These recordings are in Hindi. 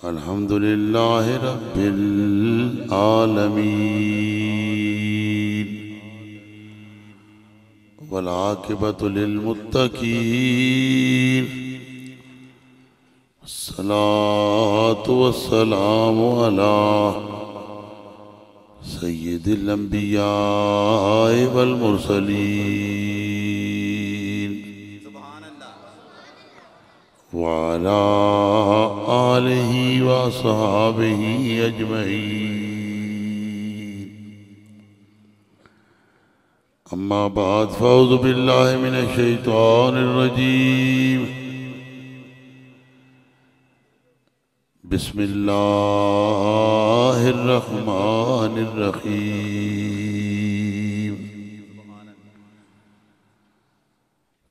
अल्हम्दुलिल्लाहि रब्बिल आलमीन वल आक़िबतु लिल मुत्तक़ीन अस्सलातु वस्सलामु अला सय्यिदिल अंबिया वल मुरसलीन व अला आलिहि व अस्हाबिहि अजमईन। अम्मा बाद फ़अऊज़ु बिल्लाहि मिनश शैतानिर रजीम। बिस्मिल्लाहिर रहमानिर रहीम।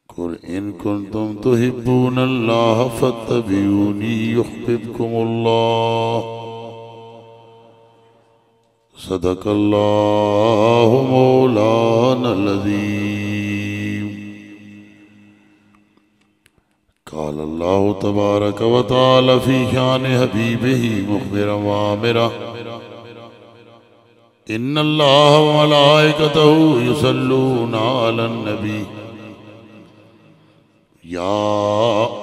कुल इन कुंतुम तुहिब्बूनल्लाह फत्तबिऊनी युह्बिबकुमुल्लाह। सदक़ल्लाहु मौलानल अज़ीम। क़ाल अल्लाहु तबारक व तआला फ़ी शान हबीबिही मुख़बिरन व आमिरा। इन्नल्लाह व मलाइकतहु युसल्लूना अलन नबी या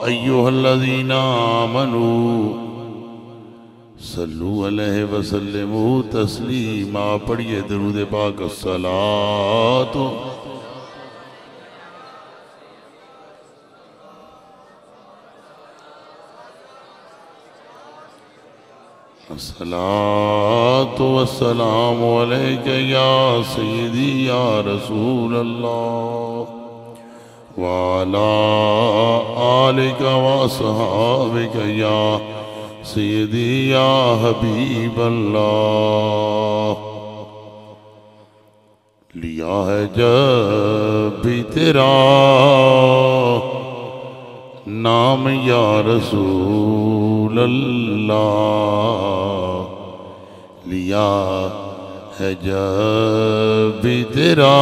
अय्युहल्लज़ीना आमनू सल्लु अलैहि वसल्लिमू तस्लीमा। पढ़िए दरूद पाक। अस्सलातु अस्सलातु वस्सलामु अलैका या सय्यदी या रसूल अल्लाह व अला आलिका व अस्हाबिका या सय्यदी या हबीब अल्लाह। लिया है जब भी तेरा नाम या रसूल अल्लाह। लिया है जब भी तेरा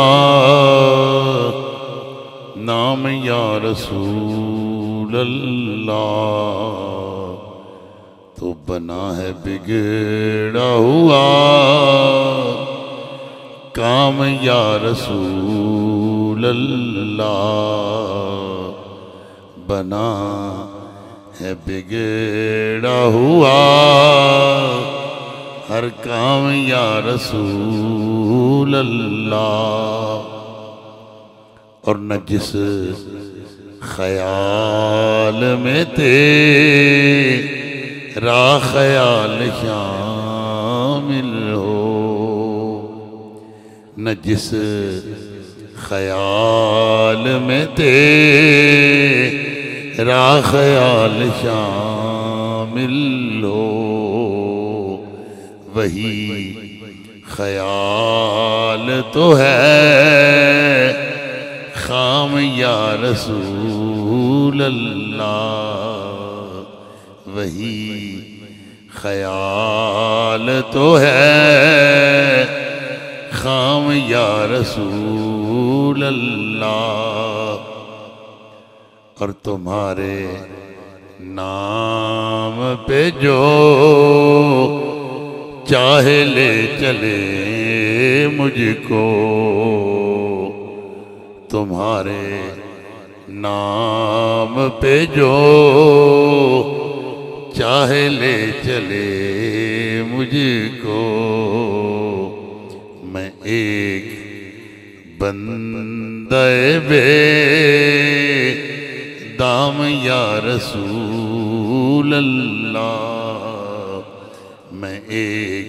नाम या रसूल अल्लाह। तो बना है बिगड़ा हुआ काम या रसूल अल्लाह। बना है बिगड़ा हुआ हर काम या रसूल अल्लाह। और न जिस ख्याल में तेरा ख्याल शामिल हो, न जिस ख्याल में तेरा ख्याल शामिल हो, वही ख्याल तो है खाम या रसूल अल्लाह। वही ख्याल तो है खाम या रसूल अल्लाह। और तुम्हारे नाम पे जो चाहे ले चले मुझको, तुम्हारे नाम पे जो चाहे ले चले मुझको। मैं एक बंदे बेदाम या रसूल अल्लाह। मैं एक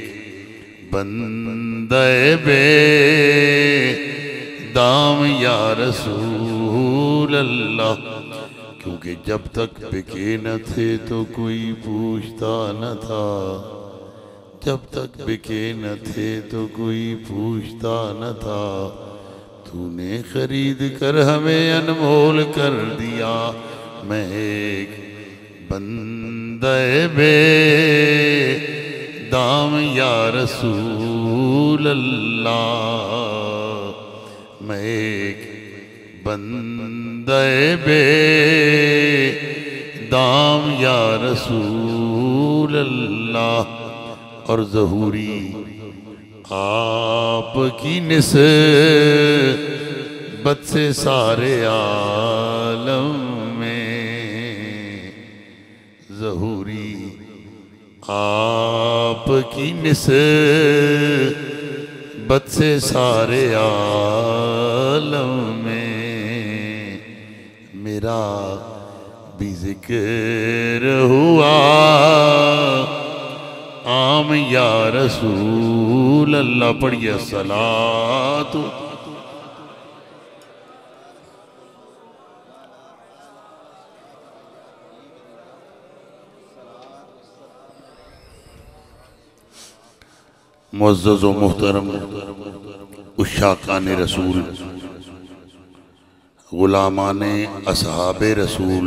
बंदे बेदाम या रसूल अल्लाह। क्योंकि जब तक बिके न थे तो कोई पूछता न था। जब तक बिके न थे तो कोई पूछता न था। तूने खरीद कर हमें अनमोल कर दिया। मैं एक बंदे बेदाम या रसूल अल्लाह। मैं एक बंदे बे दाम या रसूल रसूल अल्लाह और ज़हूरी आपकी निस्बत से सारे आलम में, ज़हूरी आपकी निस्बत से सारे आलम में मेरा भी जिक्र हुआ आम या रसूल अल्लाह। पढ़िए सलात मुअज़्ज़ज़ व मुहतरम उशाकान रसूल, गुलामाने असहाबे रसूल,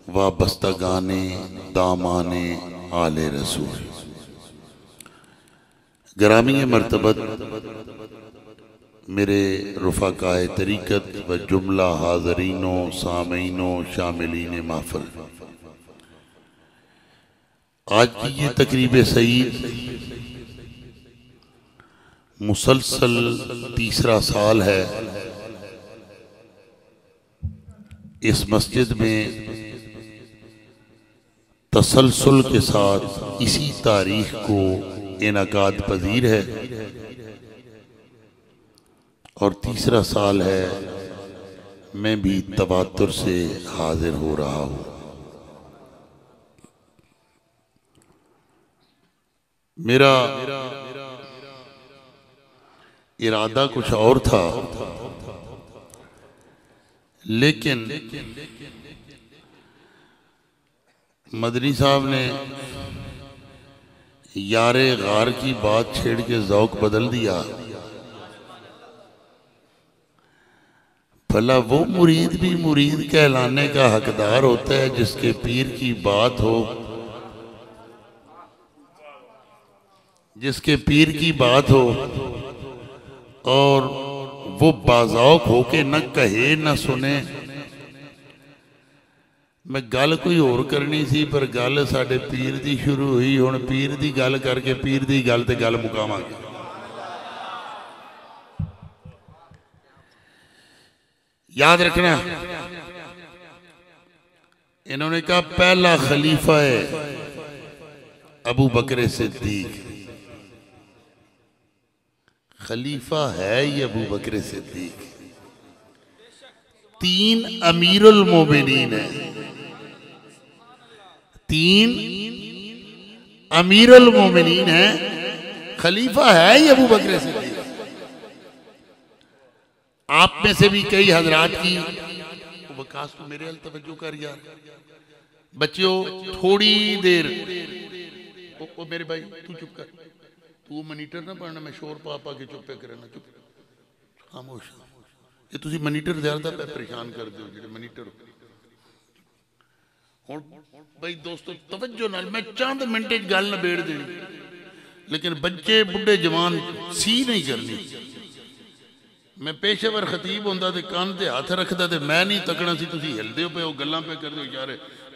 वाबस्तगाने दामाने आले रसूल। ग्रामी मर्तबत मेरे रुफ़ाकाए तरीक़त व जुमला हाज़रीनों सामीनों शामिलीन महफ़िल, आज की ये तकरीब सईद मुसलसल तीसरा साल है। इस मस्जिद में तसलसल के साथ इसी तारीख को इनाकाद पजीर है और तीसरा साल है मैं भी तवातुर से हाजिर हो रहा हूँ। मेरा इरादा कुछ और था, लेकिन मदनी साहब ने यारे गार की बात छेड़ के ज़ौक बदल दिया। भला वो मुरीद भी मुरीद कहलाने का हकदार होता है जिसके पीर की बात हो, जिसके पीर की बात हो और वो बाज़ौक होके न कहे न सुने। मैं गल कोई होर करनी सी पर गल साडे पीर दी शुरू हुई। हुण पीर दी गल करके पीर दी गल ते गल मुकावांगे। याद रखना, इन्होंने कहा पहला खलीफा है अबू बकर सिद्दीक। खलीफा है ये अबू बकर सिद्दीक। तीन अमीरुल मोमिनीन है, तीन अमीरुल मोमिनीन है, खलीफा है ये अबू बकर सिद्दीक। आप में से भी कई हजरात की वकास को मेरे अल तवज्जो कर यार बच्चों, थोड़ी देर ओ मेरे भाई तू चुप कर, तू मनीटर ना पढ़ना, मैं शोर पा पा के चुप करना, चुप खामोश। ये तुसी मनीटर ज्यादा परेशान कर दो जो मनीटर। हुण भाई दोस्तों तवज्जो नाल मैं चंद मिनट गल नबेड़ देनी, लेकिन बच्चे बुढ़े जवान सी नहीं करनी। मैं पेशेवर खतीब होंदा ते कान ते हाथ रखदा ते मैं नहीं तकना सी, तुसी हिलदे हो पे हो गल्लां पे करदे हो यार,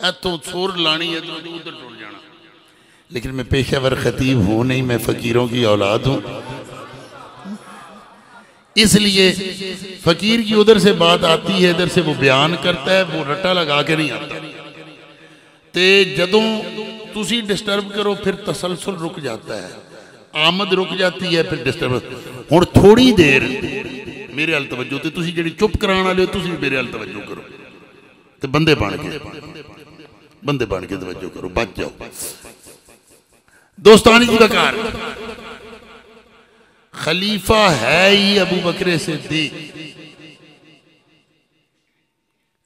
इत्थों सुर लानी है तो उधर टुट जाना। लेकिन मैं पेशेवर खतीब हूं नहीं, मैं फकीरों की औलाद हूं, इसलिए फकीर की उधर से बात आती है, इधर से वो बयान करता है, वो रट्टा लगा के नहीं आता। ते जदों तुसी डिस्टर्ब करो फिर तसलसल रुक जाता है, आमद रुक जाती है, फिर डिस्टर्ब। हुण थोड़ी देर मेरे अल तवज्जो ते तुसी जिहड़ी चुप कराने वाले हो तुसी मेरे अल तवज्जो करो ते बंदे बन के तवज्जो करो, बच जाओ। दोस्तानी की वकार खलीफा है ही अबू बकर सिद्दीक,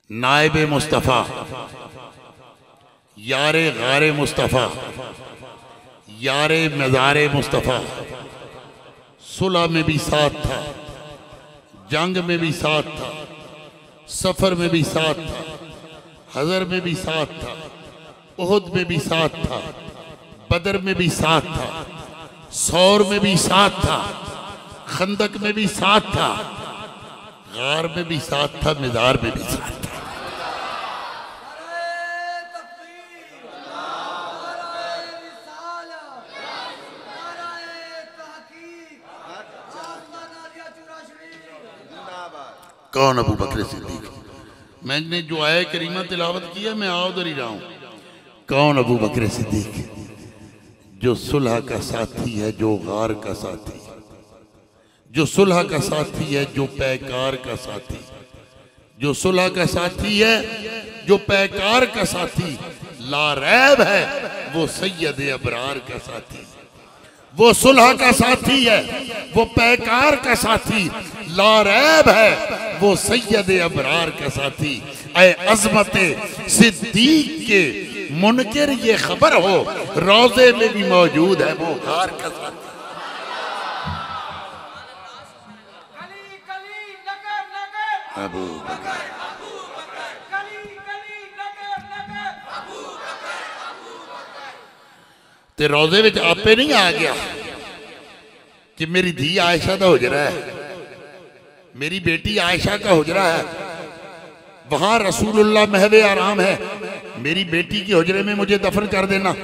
नायबे मुस्तफ़ा, यारे गारे मुस्तफ़ा, यारे मज़ारे मुस्तफ़ा। सुलह में भी साथ था, जंग में भी साथ था, सफर में भी साथ था, हज़र में भी साथ था, उहुद में भी साथ था, बदर में भी साथ था, सौर में भी साथ था, खंदक में भी साथ था, गार में भी साथ था, मिज़ार में भी साथ था। कौन? अबू बकर सिद्दीक। मैंने जो आया करीमा तिलावत की है मैं आ उधर ही रहा हूं। कौन? अबू बकर सिद्दीक, जो सुलह का साथी है, जो गार का साथी, जो सुलह का साथी है, जो पैकार का साथी, जो सुलह का साथी है, जो पैकार का साथी, लारैब है वो सैयद अबरार का साथी। वो सुलह का साथी है, वो पैकार का साथी, लारैब है वो सैयद अबरार का साथी। ऐ अज़मत सिद्दीक के मुनकिर ये खबर हो, रोजे में भी मौजूद है वो गार का साथी। अबू बकर ते रोजे विच आपे नहीं आ गया कि मेरी धी आयशा का हुजरा है, मेरी बेटी आयशा का हुजरा है, वहां रसूलुल्लाह महवे आराम है, मेरी बेटी के हुजरे में मुझे दफन कर देना।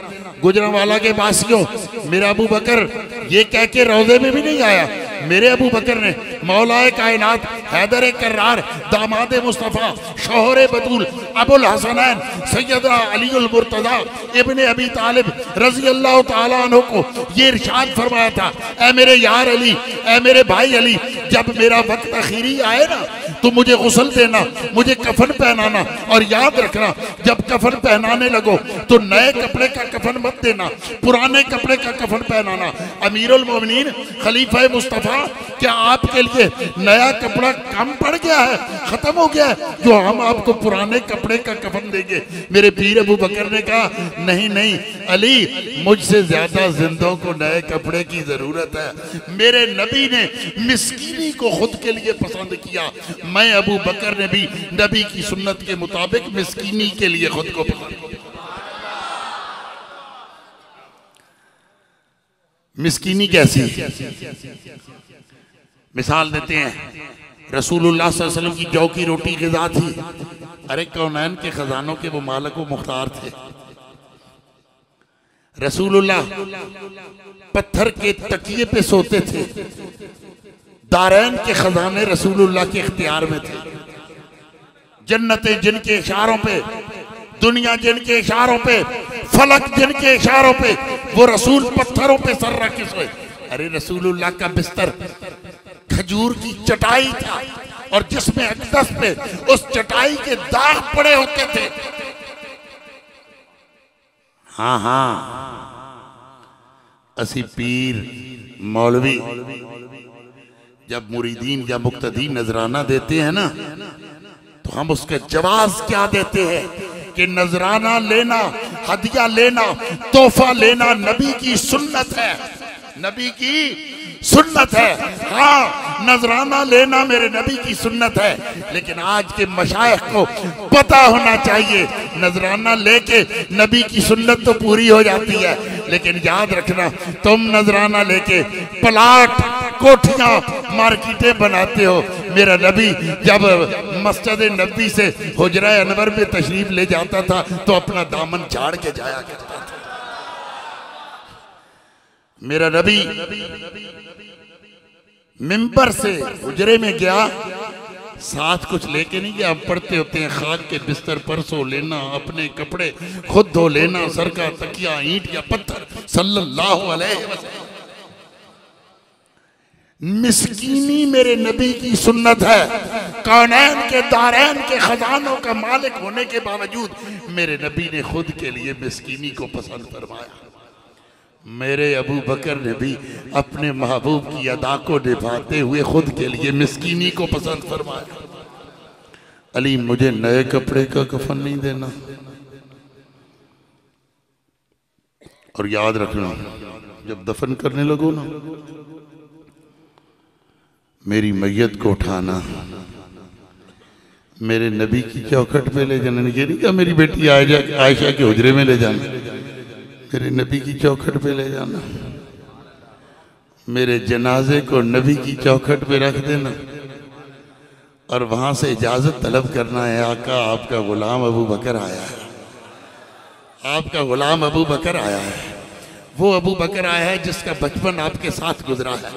गुजरांवाला के बासियों, मेरा अबू बकर ये कह के रोजे में भी नहीं आया। मेरे अबू बकर ने मौलाए कायनात हैदर कर्रार दामाद मुस्तफ़ा शोहरे बतूल अबुल हसनैन सैयदना अलीउल मुर्तज़ा इब्ने अबी तालिब रज़ी अल्लाह तआला अन्हु को ये इरशाद फरमाया था, ऐ मेरे यार अली, ऐ मेरे भाई अली, जब मेरा वक्त आखिरी आए ना तो मुझे गुस्ल देना, मुझे कफन पहनाना, और याद रखना जब कफन पहनाने लगो तो नए कपड़े का कफन मत देना, पुराने कपड़े का कफन पहनाना। अमीरुल मोमिनीन खलीफा मुस्तफ़ा, क्या आपके लिए नया कपड़ा कम पड़ गया है, खत्म हो गया है, जो हम आपको पुराने कपड़े का कफन देंगे? मेरे पीर अबू बकर ने कहा, नहीं नहीं अली, मुझसे ज्यादा जिंदों को नए कपड़े की जरूरत है। मेरे नबी ने मिस्कीनी को खुद के लिए पसंद किया, मैं अबू बकर ने भी नबी की सुन्नत के मुताबिक मिस्कीनी के लिए खुद को पसंद किया। मिस्कीनी कैसी? मिसाल देते हैं, रसूलुल्लाह सल्लल्लाहु अलैहि वसल्लम की जौ की रोटी ग़िज़ा थी। अरे कौनैन के खजानों के वो मालिक व मुख्तार थे। रसूलुल्लाह पत्थर के तकिए पे सोते थे। दारैन के खजाने रसूलुल्लाह के इख्तियार में थे। जन्नतें जिनके इशारों पे, दुनिया जिनके इशारों पे, फलक जिनके इशारों पे, वो रसूल पत्थरों पे सर रख के सोए। अरे रसूलुल्लाह का बिस्तर खजूर की चटाई था और जिसमें अक़दस पे उस चटाई के दाग पड़े होते थे। हाँ हाँ, असी पीर मौलवी जब मुरीदीन या मुक्तदीन नजराना देते हैं ना, तो हम उसका जवाब क्या देते हैं कि नजराना लेना, हदिया लेना, तोहफा लेना नबी की सुन्नत है, नबी की सुन्नत है। हाँ, नजराना लेना मेरे नबी की सुन्नत है, लेकिन आज के मशाइख को पता होना चाहिए नजराना लेके नबी की सुन्नत तो पूरी हो जाती है, लेकिन याद रखना तुम नजराना लेके प्लाट, कोठियां, मार्केटें बनाते हो। मेरा नबी जब मस्जिद नबी से हुजरा अनवर में तशरीफ ले जाता था तो अपना दामन झाड़ के जाया करता था। मेरा नबी मिंबर से हुजरे में गया, साथ कुछ लेके नहीं गया। हम पढ़ते होते हैं, खाक के बिस्तर पर सो लेना, अपने कपड़े खुद धो लेना, सर का तकिया ईंट या पत्थर, सल्लल्लाहु अलैहि वसल्लम। मिस्कीनी मेरे नबी की सुन्नत है। कौनैन के दारैन के खजानों का मालिक होने के बावजूद मेरे नबी ने खुद के लिए मिस्कीनी को पसंद फरमाया। मेरे अबू बकर ने भी अपने महबूब की अदा को निभाते हुए खुद के लिए मिस्कीनी को पसंद फरमाया। अली, मुझे नए कपड़े का कफन नहीं देना। और याद रखना, जब दफन करने लगो ना, मेरी मैयत को उठाना, मेरे नबी की चौखट पे ले जाना। ये नहीं कहा मेरी बेटी आयशा के हुजरे में ले जाना, मेरे नबी की चौखट पे ले जाना। मेरे जनाजे को नबी की चौखट पे रख देना और वहां से इजाजत तलब करना है, आका आपका गुलाम अबू बकर आया है, आपका गुलाम अबू बकर आया है। वो अबू बकर आया है जिसका बचपन आपके साथ गुजरा है,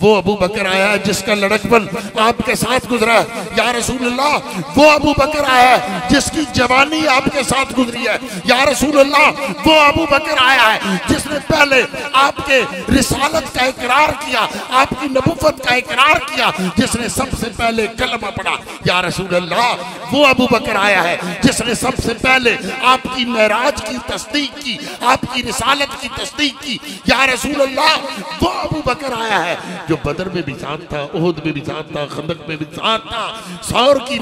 वो अबू बकर आया है जिसका लड़कपन आपके साथ गुजरा है या रसूल अल्लाह, वो अबू बकर आया है जिसकी जवानी आपके साथ गुजरी है या रसूल अल्लाह, वो अबू बकर आया है जिसने पहले आपके रिसालत का इकरार किया, आपकी नबुव्वत का इकरार किया, जिसने सबसे पहले कलमा पढ़ा या रसूल अल्लाह, वो अबू बकर आया है जिसने सबसे पहले आपकी मेराज की तस्दीक की, आपकी रिसालत की तस्दीक की या रसूल अल्लाह, वो अबू बकर आया है जो बदर में भी साथ था, उहुद में भी साथ था, खंदक में भी साथ था, सौर की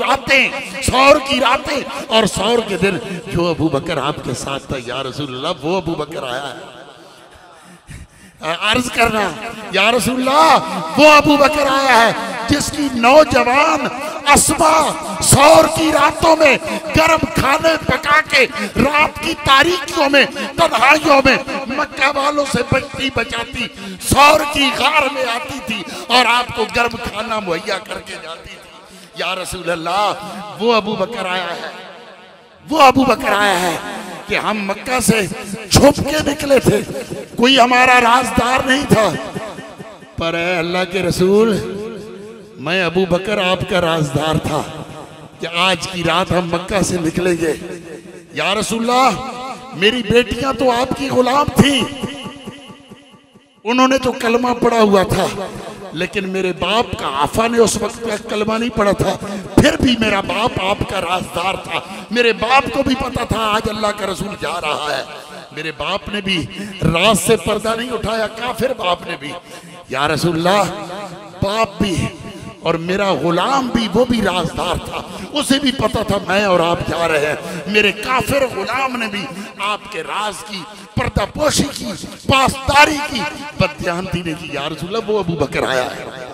रातें और सौर के दिन जो अबू बकर आपके साथ था या रसूल अल्लाह, वो अबू बकर आया है। अर्ज करना या रसूल अल्लाह, वो अबू बकर आया है जिसकी नौजवान अस्मा सौर की रातों में गर्म खाने पका के रात की तारीकियों में तन्हाइयों में मक्का वालों से बचती बचाती सौर की गार में आती थी और आपको गर्म खाना मुहैया करके जाती थी या रसूल अल्लाह, वो अबू बकर आया है, वो अबू बकर आया है कि हम मक्का से छुप के निकले थे, कोई हमारा राजदार नहीं था, पर अल्लाह के रसूल, मैं अबू बकर आपका राजदार था कि आज की रात हम मक्का से निकलेंगे या रसूलल्लाह। मेरी बेटियां तो आपकी गुलाम थी, उन्होंने तो कलमा पढ़ा हुआ था, लेकिन मेरे बाप का आफा ने उस वक्त तक कलमा नहीं पढ़ा था, फिर भी मेरा बाप आपका राजदार था, मेरे बाप को भी पता था आज अल्लाह का रसूल जा रहा है, मेरे बाप ने भी राज से पर्दा नहीं उठाया, काफिर बाप ने भी या रसूलल्लाह, बाप भी और मेरा गुलाम भी, वो भी राजदार था, उसे भी पता था मैं और आप जा रहे हैं, मेरे काफिर गुलाम ने भी आपके राज की पर्दापोशी की, पासदारी की, बदध्यानती ने की या रसूलल्लाह, वो अबू बकर आया है।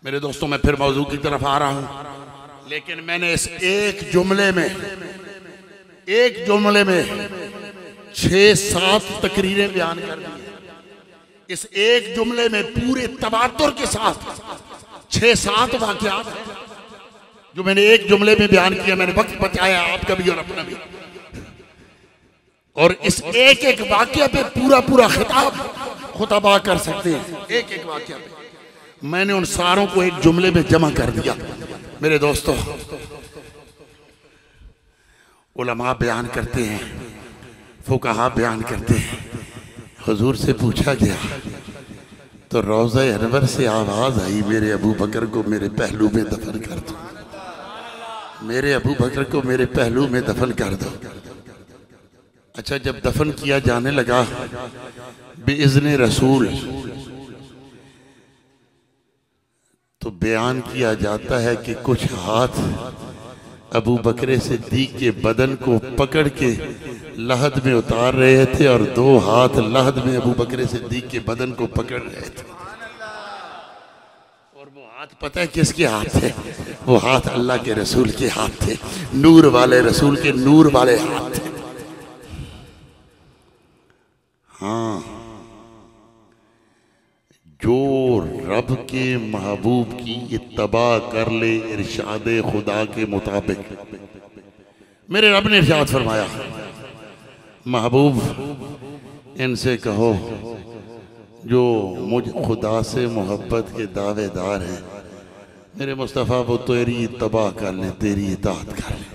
मेरे दोस्तों, मैं फिर मौजू की तरफ आ रहा हूं, लेकिन मैंने इस एक जुमले में 6-7 तकरीरें बयान कर दी। इस एक जुमले में पूरे तवातुर के साथ 6-7 वाक़यात जो मैंने एक जुमले में बयान किया, मैंने वक्त बचाया आपका भी और अपना भी, और इस एक वाक़या पे पूरा खिताब खुतबा कर सकते हैं। एक वाक़या पे मैंने उन सारों को एक जुमले में जमा कर दिया। मेरे दोस्तों, उलमा बयान करते हैं, फुकहा बयान करते हैं, हुजूर से पूछा गया तो रोज़ा अनवर से आवाज आई, मेरे अबू बकर को मेरे पहलू में दफन कर दो, मेरे अबू बकर को मेरे पहलू में दफन कर दो। अच्छा, जब दफन किया जाने लगा बिइज़्ने रसूल, तो बयान किया जाता है कि कुछ हाथ अबू बकर सिद्दीक के बदन को पकड़ के लहद में उतार रहे थे और 2 हाथ लहद में अबू बकर सिद्दीक के बदन को पकड़ रहे थे, और वो हाथ पता है किसके हाथ थे? वो हाथ अल्लाह के रसूल के हाथ थे, नूर वाले रसूल के नूर वाले हाथ थे। हाँ, जो रब के महबूब की इत्तबा कर ले इरशादे खुदा के मुताबिक, मेरे रब ने इरशाद फरमाया, महबूब इनसे कहो जो मुझ खुदा से मोहब्बत के दावेदार हैं, मेरे मुस्तफ़ा वो तेरी इत्तबा कर ले, तेरी इताअत कर ले,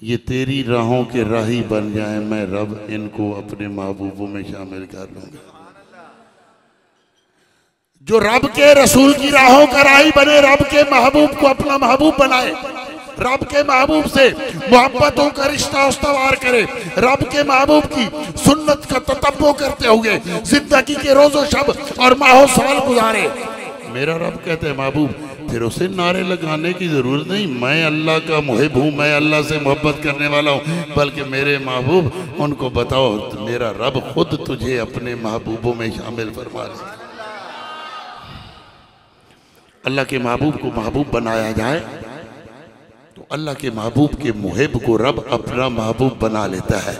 ये तेरी राहों के राही बन जाए, मैं रब इनको अपने महबूबों में शामिल कर लूँगा। जो रब के रसूल की राहों का राही बने, रब के महबूब को अपना महबूब बनाए, रब के महबूब से मोहब्बतों का रिश्ता उस्तवार करे, रब के महबूब की सुन्नत का ततब्बो करते हुए जिंदगी के रोजो शब और माहो साल गुजारे। मेरा रब कहते हैं महबूब, फिर उसे नारे लगाने की जरूरत नहीं, मैं अल्लाह का मुहिब हूँ, मैं अल्लाह से मोहब्बत करने वाला हूँ, बल्कि मेरे महबूब उनको बताओ तो मेरा रब खुद तुझे अपने महबूबों में शामिल फरमा ले। अल्लाह के महबूब को महबूब बनाया जाए तो अल्लाह के महबूब के मुहिब को रब अपना महबूब बना लेता है,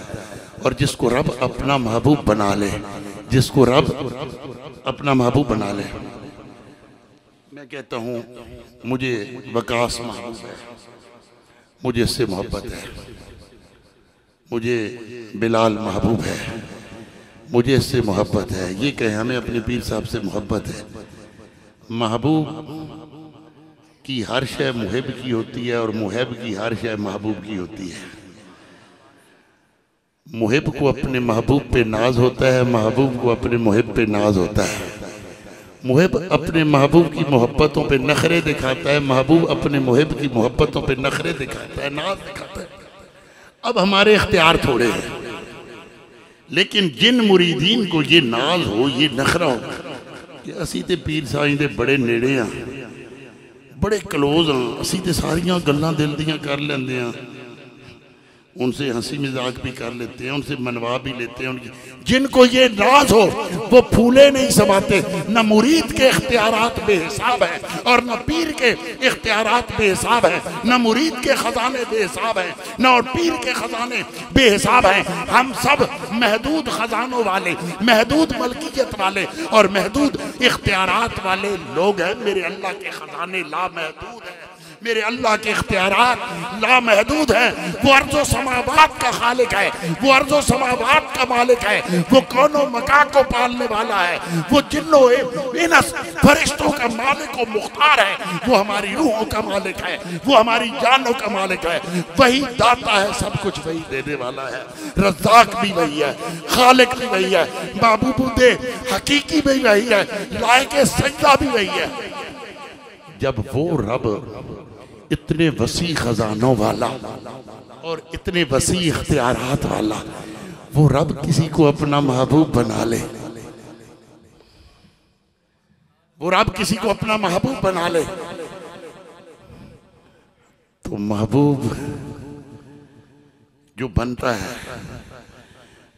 और जिसको रब अपना महबूब बना ले जिसको रब अपना महबूब बना ले। मैं कहता हूँ मुझे वकास महबूब है, मुझे इससे मोहब्बत है। मुझे बिलाल महबूब है, मुझे इससे मोहब्बत है। ये कहें हमें अपने पीर साहब से मोहब्बत है। महबूब की हर शय मुहिब की होती है और मुहिब की हर शय महबूब की होती है। मुहिब को अपने महबूब पे नाज होता है, महबूब को अपने मुहिब पे नाज होता है। मुहिब अपने महबूब की मोहब्बतों पे नखरे दिखाता है, महबूब अपने मुहिब की मोहब्बतों पे नखरे दिखाता है, नाज दिखाता है। अब हमारे इख्तियार थोड़े हैं, लेकिन जिन मुरीदीन को ये नाज हो, ये नखरा हो कि असी ते पीर साईं दे बड़े नेड़े हाँ, बड़े क्लोज हाँ, असी ते सारियां गल्लां दिल दियां कर लेंदे हाँ, उनसे हंसी मजाक भी कर लेते हैं, उनसे मनवा भी लेते हैं। उनकी जिनको ये नाज हो वो फूले नहीं समाते। न मुरीद के इख्तियारात बेहिसाब है और न पीर के इख्तियारात बेहिसाब है, न मुरीद के खजाने बेहिसाब है, न और पीर के खजाने बेहिसाब हैं। हम सब महदूद खजानों वाले, महदूद मलकियत वाले और महदूद इख्तियारात वाले लोग हैं। मेरे अल्लाह के खजाने लामहदूद हैं, मेरे अल्लाह के इख्तियारात लामहदूद हैं। वो अर्ज़ो समावात का खालिक है, वो अर्ज़ो समावात का मालिक है, वो कौनो मका को पालने वाला है, वो जिन्नो इनस फरिश्तों का मालिक और मुख्तार है, वो हमारी रूहों का मालिक है, वो हमारी जानों का मालिक है। वही दाता है, सब कुछ वही देने वाला है। रज़्ज़ाक भी वही है, खालिक भी वही है, महबूबुद्दे हकीकी भी वही है, लायक सजदा भी वही है। जब वो रब इतने वसी खजानों वाला और इतने वसी इख्तियारात वाला, वो रब किसी को अपना महबूब बना ले, वो रब किसी को अपना महबूब बना ले, तो महबूब जो बनता है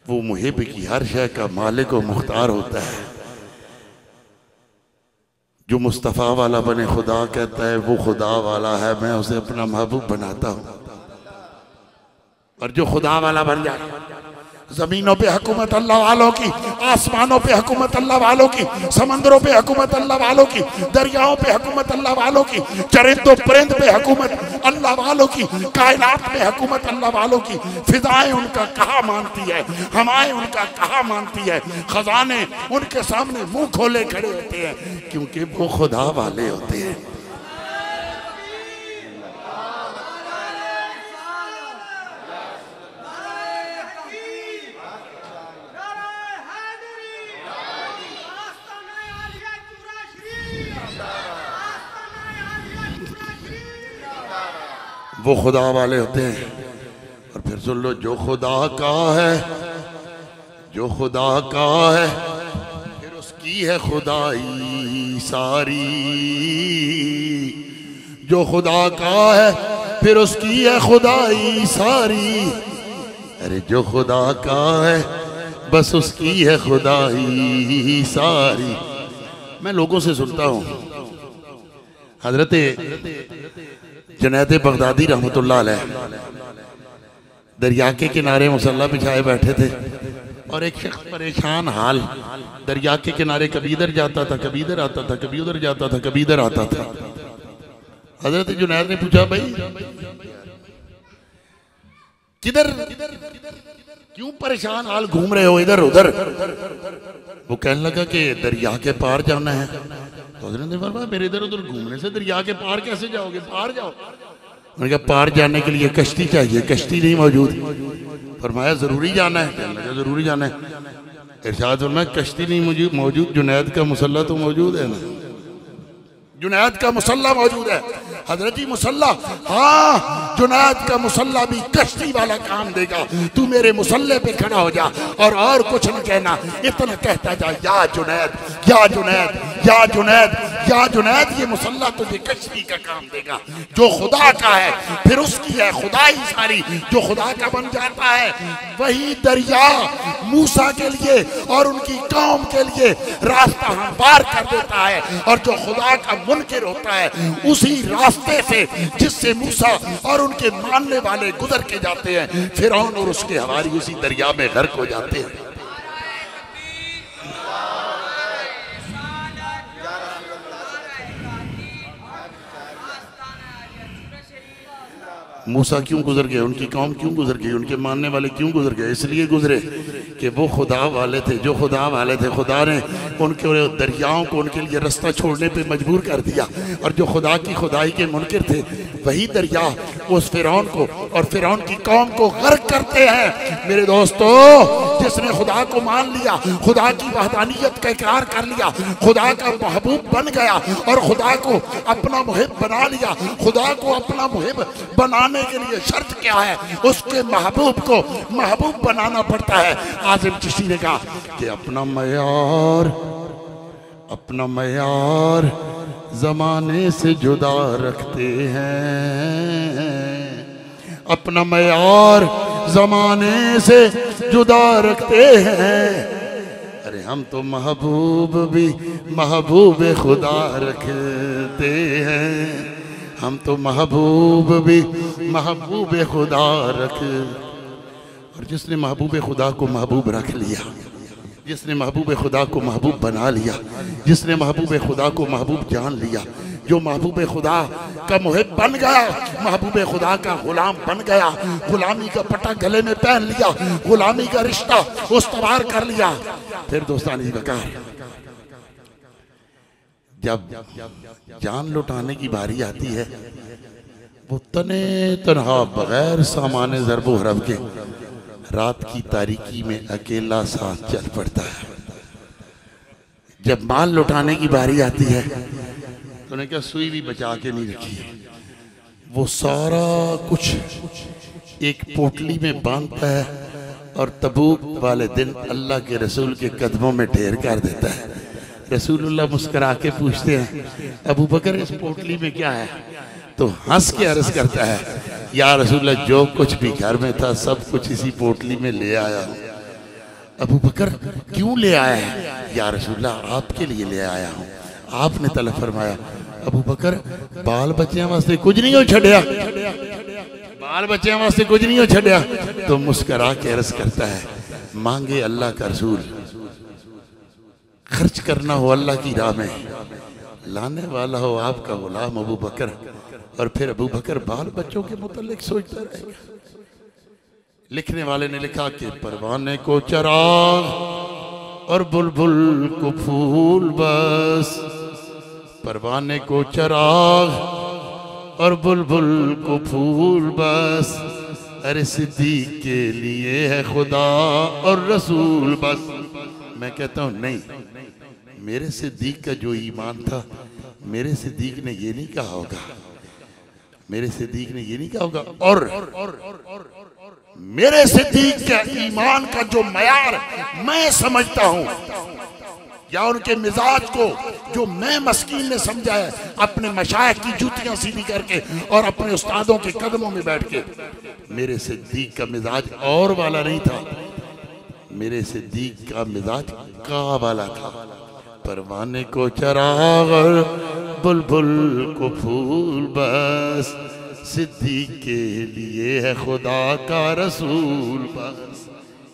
वो मुहिब की हर शय का मालिक और मुख्तार होता है। जो मुस्तफ़ा वाला बने खुदा कहता है वो खुदा वाला है, मैं उसे अपना महबूब बनाता हूँ। और जो खुदा वाला बन जाए, जमीनों पे हुकूमत अल्लाह वालों की, आसमानों पे हुकूमत अल्लाह वालों की, समंदरों पे हुकूमत अल्लाह वालों की, दरियाओं पे हुकूमत अल्लाह वालों की, चरिंदों परिंद पे हुकूमत अल्लाह वालों की, कायनात में हुकूमत अल्लाह वालों की। फिजाएं उनका कहा मानती है, हवाएं उनका कहा मानती है, खजाने उनके सामने मुंह खोले खड़े होते हैं, क्योंकि वो खुदा वाले होते हैं। वो खुदा वाले होते हैं। और फिर सुन लो, जो खुदा का है, जो खुदा का है, फिर उसकी है खुदाई सारी। जो खुदा का है फिर उसकी है खुदाई सारी। अरे जो खुदा का है बस उसकी है खुदाई सारी। मैं लोगों से सुनता हूँ, हजरत जुनैद बगदादी रहमतुल्लाह अलैह दरिया के किनारे मुसल्ला बिछाए बैठे थे और एक शख्स परेशान हाल दरिया के किनारे कभी इधर जाता था, कभी इधर आता था, कभी उधर जाता था, कभी इधर आता था। हजरत जुनैद ने पूछा, भाई किधर क्यों परेशान हाल घूम रहे हो इधर उधर? वो कहने लगा कि दरिया के पार जाना है। तो हजरत ने फरमाया, मेरे इधर उधर घूमने से दरिया के पार कैसे जाओगे? पार जाओ। उन्होंने कहा, पार जाने के लिए कश्ती चाहिए, कश्ती नहीं मौजूद। फरमाया, जरूरी जाना है? कहने लगा, जरूरी जाना है। इरशाद फरमाया, कश्ती नहीं मौजूद, जुनैद का मुसल्ला तो मौजूद है ना, जुनैद का मुसल्ला मौजूद है। हजरत जी मुसल्ला, हाँ जुनैद का मुसल्ला भी कश्ती वाला काम देगा। तू मेरे मुसल्ले पे खड़ा हो जा और कुछ न कहना, इतना कहता जा, या जुनैद, या जुनैद, या जुनैद, या जुनैद। ये मुसल्ला तुझे कश्ती का काम देगा। जो खुदा का है फिर उसकी है खुदाई सारी। जो खुदा का बन जाता है वही दरिया मूसा के लिए और उनकी कौम के लिए रास्ता हमवार कर देता है। और जो खुदा का मुनकिर होता है उसी रास्ते से जिससे मूसा और उनके मानने वाले गुजर के जाते हैं, फिरौन और उसके हवारी उसी दरिया में गर्क हो जाते हैं। मूसा क्यों गुजर गए, उनकी कौम क्यों गुजर गई, उनके मानने वाले क्यों गुजर गए? इसलिए गुजरे कि वो खुदा वाले थे, जो खुदा वाले थे। खुदा ने उनके दरियाओं को उनके लिए रास्ता छोड़ने पे मजबूर कर दिया, और जो खुदा की खुदाई के मुनकिर थे वही दरिया उस फिरौन को और फिरौन की कौम को गर्क करते हैं। मेरे दोस्तों, जिसने खुदा को मान लिया, खुदा की वहदानियत का इकरार कर लिया, खुदा का महबूब बन गया और खुदा को अपना मुहिब बना लिया। खुदा को अपना मुहिब बनाने के लिए शर्त क्या है? उसके महबूब को महबूब बनाना पड़ता है। आज़िम चिश्ती ने कहा कि अपना मयार जमाने से जुदा रखते हैं, अपना मयार जमाने से जुदा रखते हैं। अरे हम तो महबूब भी महबूब खुदा रखते हैं, हम तो महबूब भी महबूब खुदा रख। और जिसने महबूब खुदा को महबूब रख लिया, जिसने महबूब खुदा को महबूब बना लिया, जिसने महबूब खुदा को महबूब जान लिया, जो महबूब खुदा का मुहिब बन गया, महबूब खुदा का गुलाम बन गया, गुलामी का पट्टा गले में पहन लिया, गुलामी का रिश्ता उस्तवार कर लिया, फिर दोस्तानी वकार जब जान लुटाने की बारी आती है, वो तने तनहा बगैर सामाने ज़रबो हरब के रात की तारीकी में अकेला साथ चल पड़ता है। जब माल लुटाने की बारी आती है तो उन्हें क्या सुई भी बचा के नहीं रखी है, वो सारा कुछ एक पोटली में बांधता है और तबूक वाले दिन अल्लाह के रसूल के कदमों में ढेर कर देता है। रसूलुल्लाह मुस्कुरा के पूछते हैं, अबू बकर इस पोटली में क्या है? तो हंस के अर्ज करता है, या रसूलुल्लाह जो कुछ भी घर में था सब कुछ इसी पोटली में ले आया हूँ। अबू बकर क्यों ले आया है? या रसूलुल्लाह आपके लिए ले आया हूँ। आपने तलब फरमाया, अबू बकर बाल बच्चों वास्ते कुछ नहीं हो छड़िया, बाल बच्चों वास्ते कुछ नहीं हो छड़िया। तो मुस्कुरा के अर्ज करता है, मांगे अल्लाह का रसूल, खर्च करना हो अल्लाह की राह में, लाने वाला हो आपका गुलाम अबू बकर। और फिर अबू बकर बाल बच्चों के मुतालिक सोचता रहेगा। लिखने वाले ने लिखा कि परवाने को चराग और बुलबुल को फूल बस, परवाने को चराग और बुलबुल को फूल बस, अरे सिद्दीक के लिए है खुदा और रसूल बस। मैं कहता हूं नहीं, मेरे सिद्दीक का जो ईमान था, मेरे सिद्दीक ने ये नहीं कहा होगा, मेरे सिद्दीक ने ये नहीं कहा होगा। और मेरे सिद्दीक का ईमान का जो मयार मैं समझता हूं, या उनके मिजाज को जो मैं मस्कीन ने समझा है अपने मशाइख की जूतियां सीधी करके और अपने उस्तादों के कदमों में बैठ के, मेरे सिद्दीक का मिजाज और वाला नहीं था, मेरे सिद्दीक का मिजाज का वाला था। परवाने को चराग और बुलबुल को फूल बस, सिद्दीक के लिए है खुदा का रसूल बस।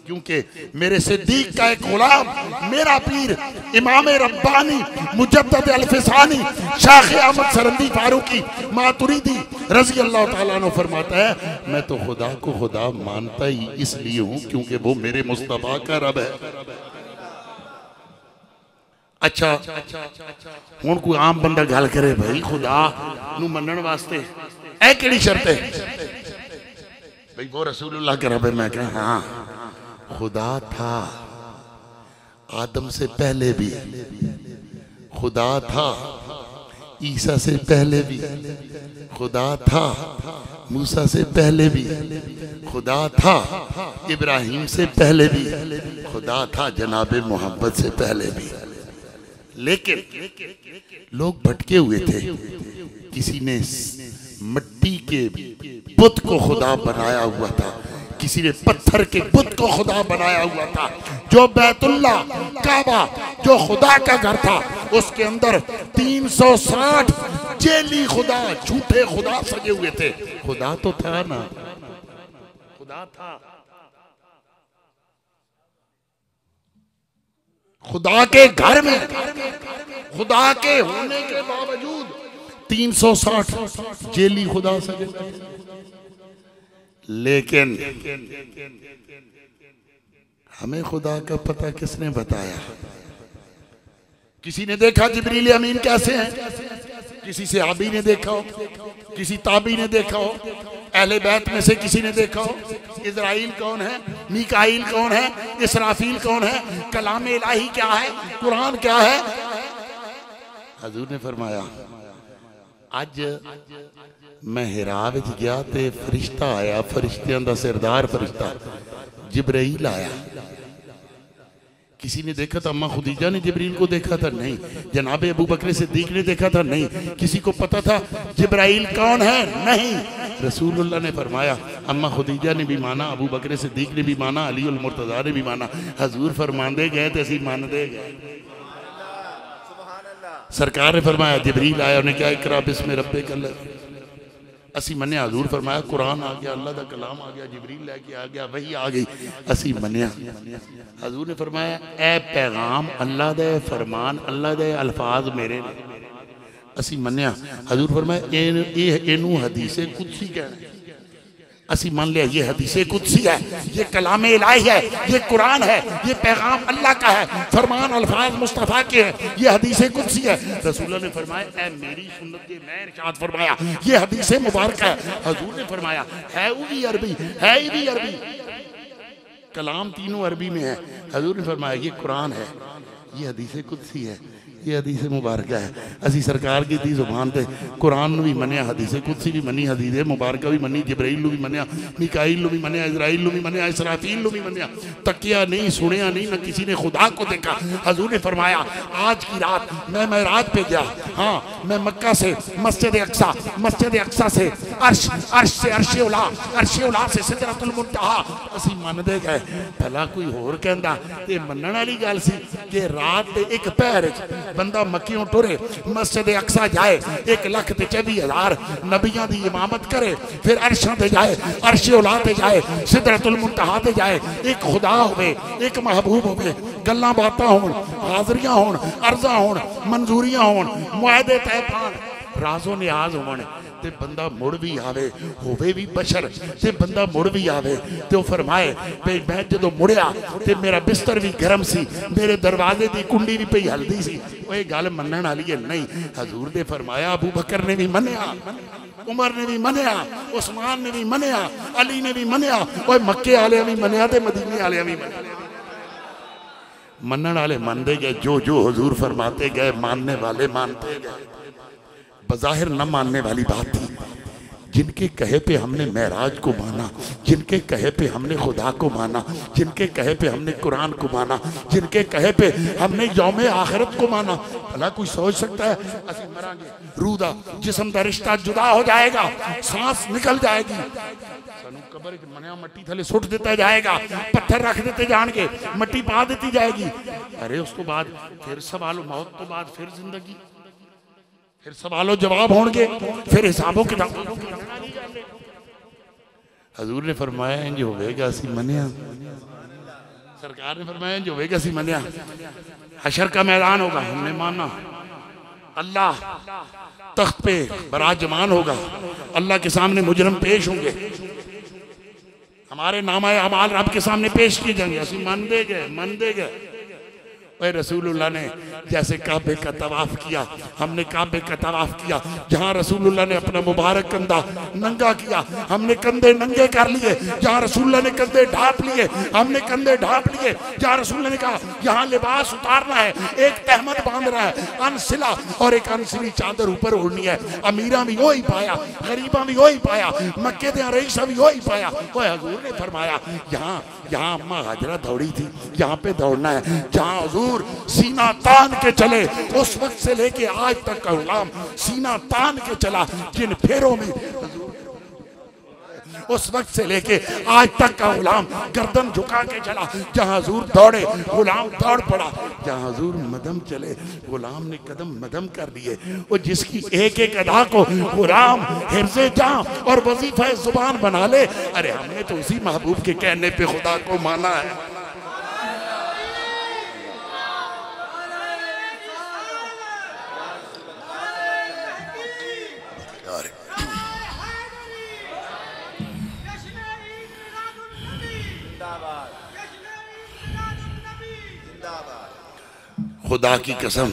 क्योंकि मेरे सिद्दीक का एक गुलाम, मेरा पीर इमाम रब्बानी मुजद्दिद अल-फिसानी शाख अहमद सरंदी फारूकी मातुरीदी रज़ी अल्लाह ताला अन्हु फरमाता है, मैं तो खुदा को खुदा मानता ही इसलिए हूँ क्योंकि वो मेरे मुस्तफा का रब है। अच्छा हुण कोई आम बंदा गल करे, भाई खुदा नू मनण वास्ते ऐ केड़ी शर्त है? भाई वो रसूलुल्लाह का रब है। मैं कहा हाँ, खुदा था आदम से पहले भी, खुदा था ईसा से पहले भी, खुदा था मूसा से पहले भी, खुदा था इब्राहिम से पहले भी, खुदा था जनाब मोहम्मद से पहले भी। लेकिन लोग भटके हुए थे, किसी ने मिट्टी के बुत को खुदा बनाया हुआ था, किसी ने पत्थर के बुत को खुदा बनाया हुआ था। जो बैतुल्ला काबा जो खुदा का घर था, उसके अंदर 360 जेली खुदा, झूठे खुदा सजे हुए थे। खुदा तो था ना, खुदा था। खुदा के घर में खुदा के होने के बावजूद 360 जेली खुदा सजे। लेकिन हमें खुदा का पता किसने बताया? किसी ने देखा जिब्रील अमीन कैसे हैं? किसी सहाबी ने देखा हो, किसी ताबी ने देखा हो, अहले बैत में से किसी ने देखा हो? इज़राइल कौन है, मीकाईल कौन है, इसराफील कौन है, कलाम इलाही क्या है, कुरान क्या है? हजूर ने फरमाया अज मैं हिरा विच गया ते फरिश्ता आया, फरिश्तियां दा सरदार फरिश्ता जिब्राइल आया। किसी ने देखा था? अम्मा खुदीजा ने जिब्रील को देखा था? नहीं। जनाब अबू बकर सिद्दीक ने देखा था? नहीं। किसी को पता था जिब्राइल कौन है? नहीं। रसूलुल्लाह ने फरमाया, अम्मा खुदीजा ने भी माना, अबू बकर सिद्दीक ने भी माना, अली उल मुर्तज़ा ने भी माना। हजूर फरमांदे गए तो असी मानदे गए। सरकार ने फरमाया जिब्रील आया, उन्हें क्या इकरा बिस्मि रब्बिकल, असी मन्या। हजूर फरमाया कुरान आ गया, अल्लाह का कलाम आ गया, जिब्रील लेके आ गया, वही आ गई, असी मन्या। हजूर ने फरमाया ए पैगाम अल्लाह दे, फरमान अल्लाह दे, अल्फाज मेरे ने, असी मन्या। हजूर फरमाया इनू हदीसे कुदसी कहना, असी मान लिया ये हदीसे कुदसी है, ये कलाम इलाही है, ये कुरान है, ये पैगाम अल्लाह का है, फरमान अल्फाज मुस्तफ़ा के हैं, ये हदीसे कुदसी है। रसूलुल्लाह ने फरमाया ए मेरी सुन्नत के मैं इरशाद फरमाया ये हदीसे मुबारक है। हजूर ने फरमाया है वो भी अरबी, है ये भी अरबी, कलाम तीनों अरबी में है। हजूर ने फरमाया ये कुरान है, ये हदीसे कुदसी है, ये हदीस मुबारक है। असी सरकार की दी जुबान से कुरान भी मनिया, हदीस कुदसी भी मनी, हदीस मुबारक भी मनी, जिब्राइल भी मनिया, मीकाईल भी मनिया, इज़राइल भी मनिया, इसराफील भी मनिया। तकिया नहीं, सुनिया नहीं, न किसी ने खुदा को देखा। हजूर ने फरमाया आज की रात मैं मेराज पे गया, हाँ मैं मक्का से मस्जिद अक्सा से अर्श से अर्शे उला से सिदरतुल मुंतहा असी मनदे गए। भला कोई होर कहंदा ते मनण वाली गल सी कि रात दे एक पहर बंदा मक्कियों टुरे मस्जिद अक्सा जाए, 1,24,000 नबियां दी इमामत करे, फिर अर्शां ते जाए, अर्शे उला ते जाए, सिदरतुल मुंतहा ते जाए, एक खुदा होवे, एक महबूब होवे, गल्लां बातां होण, हाज़रियां होण, अर्ज़ा होण, मंजूरियां होण, मुआहदे तय पाण, राज़ो नियाज होण, ते बंदा मुड़ भी आवे, होवे भी बशर, ते बंदा मुड़ भी आवे ते वो फरमाए भाई मैं जो मुड़िया ते मेरा बिस्तर भी गर्म सी, मेरे दरवाजे की कुंडी भी पई हल्दी सी। वो गल मनण वाली है नहीं। हजूर ने फरमाया अबू बकर ने भी मनिया, उमर ने भी मनिया, उस्मान ने भी मनिया, अली ने भी मनिया, और मक्के वाले भी मनिया ते मदीने वाले भी मनिया। मनण वाले मानते गए, जो जो हजूर फरमाते गए मानने वाले मानते गए। बज़ाहिर न मानने वाली बात थी। जिनके कहे पे हमने महराज को माना, जिनके कहे पे हमने खुदा को माना, जिनके कहे पे हमने कुरान को माना, जिनके कहे पे हमने यौम आखिरत को माना। भला कोई सोच सकता है असी मरांगे, रूह दा जिस्म दा रिश्ता जुदा हो जाएगा, सांस निकल जाएगी, सानू कब्र च मनिया मट्टी थले सुट दिता जाएगा, पत्थर रख दिते जाएंगे, मट्टी पा दी जाएगी। अरे उस तो बाद फिर सवाल, मौत तो बाद फिर जिंदगी, फिर सवालों जवाब होंगे, फिर हिसाबों किताब। हजूर ने फरमाया इंज होवेगा असी मनिया, सरकार ने फरमाया इंज होवेगा असी मनिया। हशर का मैदान होगा, हमने माना। अल्लाह तख्त पे बराजमान होगा, अल्लाह के सामने मुजरम पेश होंगे, हमारे नामा अमाल रब के सामने पेश किए जाएंगे। असी मन दे गए। रसूलुल्लाह ने जैसे काबे का तवाफ किया, हमने काबे का तवाफ किया, जहाँ रसूलुल्लाह ने अपना मुबारक कंधा नंगा किया, हमने कंधे नंगे कर लिए, जहाँ रसूलुल्लाह ने कंधे ढांप लिए, हमने कंधे ढांप लिए, जहाँ रसूलुल्लाह ने कहा यहाँ लिबास उतारना है, एक तहमत बांधना है, अनसिला, और एक अनसिली चादर ऊपर ओढ़नी है। अमीरा भी वही पाया, गरीबा भी वही पाया, मक्के दे रईसा भी वही पाया। हजूर ने फरमाया यहाँ अम्मा हाजरा दौड़ी थी, यहाँ पे दौड़ना है। जहाँ हजूर सीना तान के चले, उस वक्त से लेके आज तक का गुलाम सीना तान के चला, जिन फेरों में उस वक्त से लेके आज तक का गुलाम गर्दन झुका के चला। जहाँ हजूर दौड़े गुलाम दौड़ पड़ा, जहाँ हजूर मदम चले गुलाम ने कदम मदम कर दिए। वो जिसकी एक एक अदा को गुलाम हिफ्ज़े जान और वजीफा जुबान बना ले। अरे हमने तो उसी महबूब के कहने पे खुदा को माना है। खुदा की कसम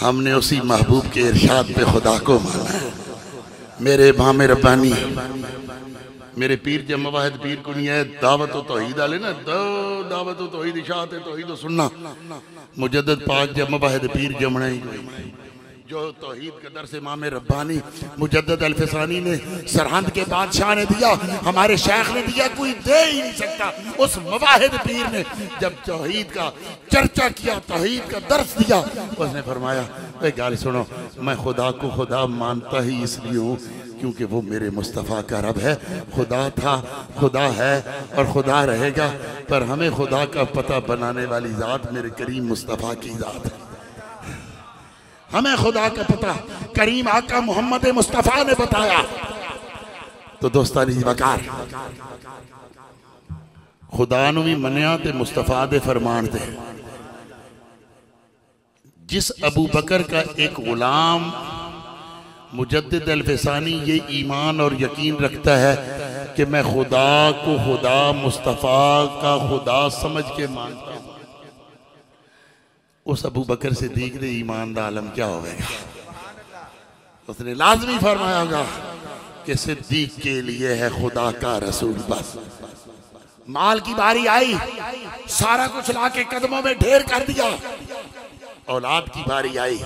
हमने उसी महबूब के इरशाद पे खुदा को माना है। मेरे इमाम रब्बानी मेरे पीर जम्मा वाहिद पीर को नहीं है दावत तौहीद वाले ना दावत तौहीद इशाअत तौहीद सुन्ना मुजद्दद पाक जम्मा वाहिद पीर जमना ही जो तौहीद के दर से इमाम रब्बानी मुजद्दद अल-फ़सानी ने सरहंद के बादशाह ने दिया, हमारे शेख ने दिया, कोई दे ही नहीं सकता। उस मवाहिद पीर ने जब तौहीद का चर्चा किया, तौहीद का दर्स दिया, उसने फरमाया भाई गाली सुनो, मैं खुदा को खुदा मानता ही इसलिए हूँ क्योंकि वो मेरे मुस्तफ़ा का रब है। खुदा था, खुदा है और खुदा रहेगा, पर हमें खुदा का पता बनाने वाली ज़ात मेरे करीम मुस्तफ़ा की ज़ात है। हमें खुदा का पता करीम आका मोहम्मद मुस्तफ़ा ने बताया। तो दोस्तानी वकार खुदा नू भी मनिया ते मुस्तफ़ा दे फरमान दे। जिस अबू बकर का एक गुलाम मुजद्दिद अल-फ़सानी ये ईमान और यकीन रखता है कि मैं खुदा को खुदा मुस्तफ़ा का खुदा समझ के मानता हूँ, उस अबू बकर सिद्दीक ने ईमान दा आलम क्या होगा? उसने लाजमी फरमाया होगा कि सिद्दीक के लिए है खुदा का रसूल। बस माल की बारी आई, सारा कुछ लाके कदमों में ढेर कर दिया। औलाद की बारी आई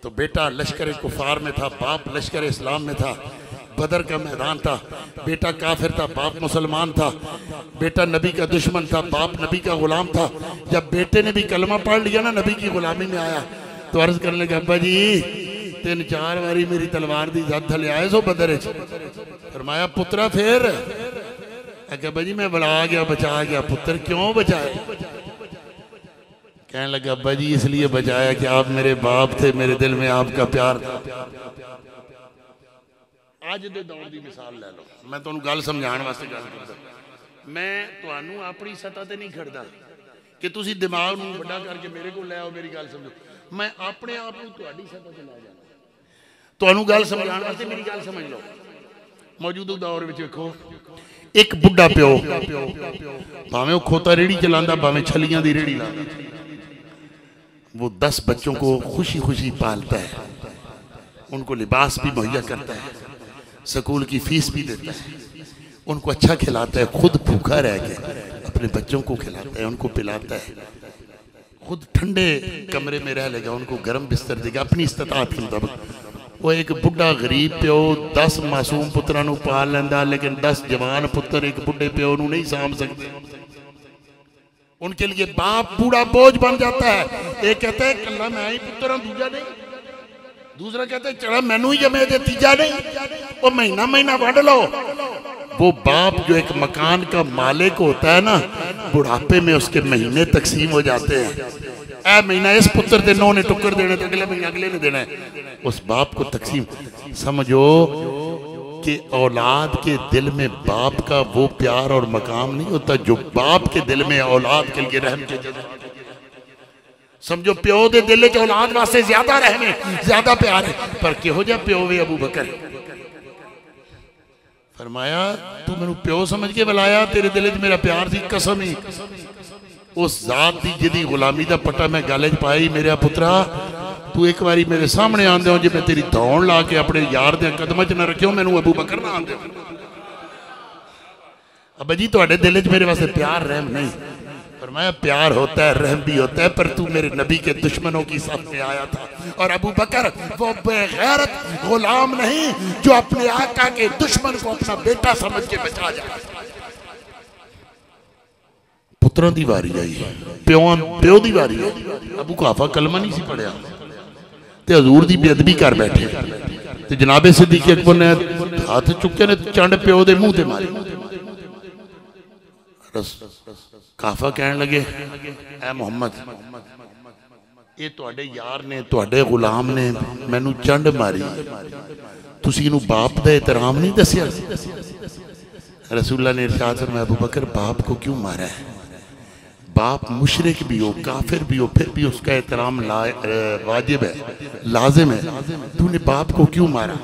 तो बेटा लश्कर कुफार में था, बाप लश्कर इस्लाम में था, बदर का मैदान था, बेटा काफिर था, बाप मुसलमान था, बेटा नबी का दुश्मन था, बाप नबी का गुलाम था। जब बेटे ने भी कलमा पढ़ लिया ना, नबी की गुलामी में आया तो अर्ज करने लगा, अब्बा जी 3-4 बारी मेरी तलवार दी जद थले आए सो बदर। फरमाया पुत्रा फिर? अब्बा जी मैं बड़ा गया, बचा गया। पुत्र क्यों बचाए? कहने लगा अब्बा जी इसलिए बचाया कि आप मेरे बाप थे, मेरे दिल में आपका प्यार था। आज दे दौर की मिसाल ले लो, मैं तुहानू गल समझाने वास्ते गल करदा। मैं तुहानू अपनी सतह ते नहीं खड़दा कि तुसी दिमाग नू बड़ा करके मेरे को ले आओ मेरी गल समझो। मैं अपने आप नू तुहाडी सतह ते ला जाना, तुहानू गल समझाने वास्ते मेरी गल समझ लो। मौजूदा दौर विच देखो, एक बुढ़ा प्यो भावें वो खोता रेहड़ी चलांदा, भावें छलियां दी रेहड़ी लांदा, वो 10 बच्चों को खुशी खुशी पालता है, उनको लिबास भी मुहैया करता है, स्कूल की फीस भी देता है, उनको अच्छा खिलाता है, खुद भूखा रह के अपने बच्चों को खिलाता है, उनको पिलाता है, खुद ठंडे कमरे में रह लेगा, उनको गर्म बिस्तर देगा अपनी इस्तात के मुताबिक। वो एक बुढ़ा गरीब प्यो 10 मासूम पुत्रां नूं पाल लैंदा, लेकिन 10 जवान पुत्र एक बुढ़े प्यो नूं नहीं सामभ सकते। उनके लिए बाप बूढ़ा बोझ बन जाता है। एक कहता है कल्ला मैं ही पुत्र हूं, दूजा नहीं, दूसरा कहता है चढ़ा मैनू ही जमे दे, तीजा नहीं, वो महीना महीना वंड लो। वो बाप जो एक मकान का मालिक होता है ना, बुढ़ापे में उसके महीने तकसीम हो जाते हैं। ए महीना इस पुत्र के 9 ने टुक्कर देने, तो अगले महीना अगले ने देना है। उस बाप को तकसीम समझो कि औलाद के दिल में बाप का वो प्यार और मकाम नहीं होता जो बाप के दिल में औलाद के लिए रहम के जज्बा। समझो प्यो दे दिल च औलाद वास्ते ज्यादा रहमे, ज्यादा प्यार है। पर किहो जिहा प्यो वे अबू बकर? फरमाया तू मैनू प्यो समझ के बुलाया, तेरे दिल च मेरा प्यार सी, कसम ही उस जात दी जिहदी गुलामी दा पट्टा मैं गल च पाई। मेरा पुत्रा तू एक बारी मेरे सामने आंदे हो, जे मैं तेरी दौड़ ला के अपने यार दे कदम च ना रखियो, मैनू अबू बकर ना आंदे। अब्बा जी तुहाडे दिल च मेरे वास्ते प्यार रहम नहीं। फरमाया प्यार होता है, रहम भी होता है, पर तू मेरे नबी के दुश्मनों की साथ में आया था। और अबू बकर वो बेगैरत गुलाम नहीं जो अपने आका के दुश्मन को अपना बेटा समझ के बचा जाए। पुत्रों की वारी आई, प्यो की वारी आई। अबू कुहाफा कलमा नहीं सी पढ़िया ते हजूर की बेअदबी कर बैठे, ते जनाबे सिद्दीक अकबर ने हाथ चुके ने चंड प्यो के मुंह ते मारी। काफा कहने लगे ऐ मोहम्मद, ये तुहाडे यार ने, तुहाडे गुलाम ने मैनू चंड मारी, तुसी इहनू बाप दा एहतराम नहीं दसिया? रसूलुल्लाह ने इरशाद फरमाया अबू बकर बाप को क्यों मारा है? बाप मुशरिक भी हो, काफिर भी हो, फिर भी उसका एहतराम वाजिब है, लाजिम है। तूने बाप को क्यों मारा,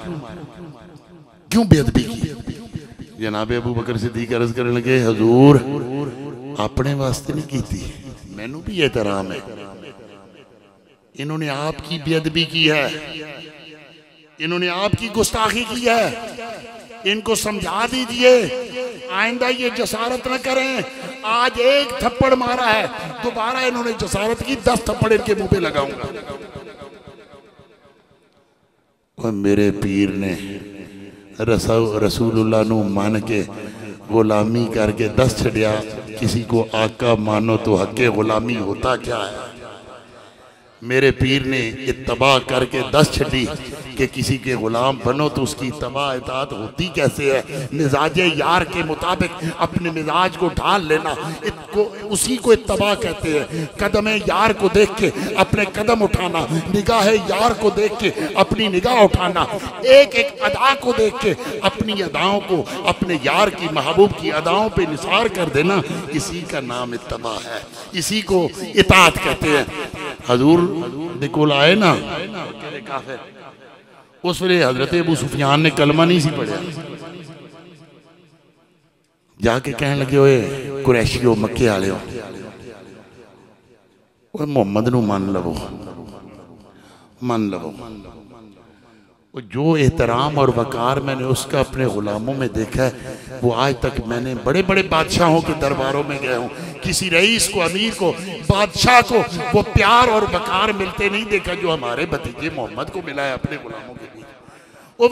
क्यों बेअदबी की? जनाब अबू बकर सिद्दीक अर्ज करने लगे हजूर अपने वास्ते नहीं की, मैनू भी एहतराम है। इन्होंने आपकी बेअदबी की है, इन्होंने आपकी गुस्ताखी की है, इनको समझा दीजिए आइंदा ये जसारत न करें। आज एक थप्पड़ मारा है, दोबारा इन्होंने जसारत की 10 थप्पड़ इनके मुंह पे लगाऊंगा। और मेरे पीर ने रसूलुल्लाह नू मान के गुलामी करके 10 छड़िया। किसी को आका मानो तो हक़े गुलामी होता क्या है। मेरे पीर ने इत्तबा करके 10 छड़ी कि किसी के गुलाम बनो तो उसकी इत्तबा इताअत होती कैसे है। मिजाज यार के मुताबिक अपने मिजाज को ढाल लेना, उसी को इत्तबा कहते हैं। कदम यार को देख के अपने कदम उठाना, निगाह यार को देख के अपनी निगाह उठाना, एक एक अदा को देख के अपनी अदाओं को अपने यार की महबूब की अदाओं पे निसार कर देना, इसी का नाम इत्तबा है, इसी को इताअत कहते हैं। हजूर दे कोल आए ना काफिर, उस वे हजरत अबू सुफियान ने कलमा नहीं सी पढ़िया, जाके कहने लगे ओए कुरैशियो मक्के वाले हो, मोहम्मद नू मान लवो, मान लवो। जो एहतराम और वकार मैंने उसका अपने गुलामों में देखा है, वो आज तक मैंने बड़े बड़े बादशाहों के दरबारों में गया हूँ, किसी रईस को, अमीर को, बादशाह को वो प्यार और वकार मिलते नहीं देखा जो हमारे भतीजे मोहम्मद को मिला है अपने गुलामों के बीच।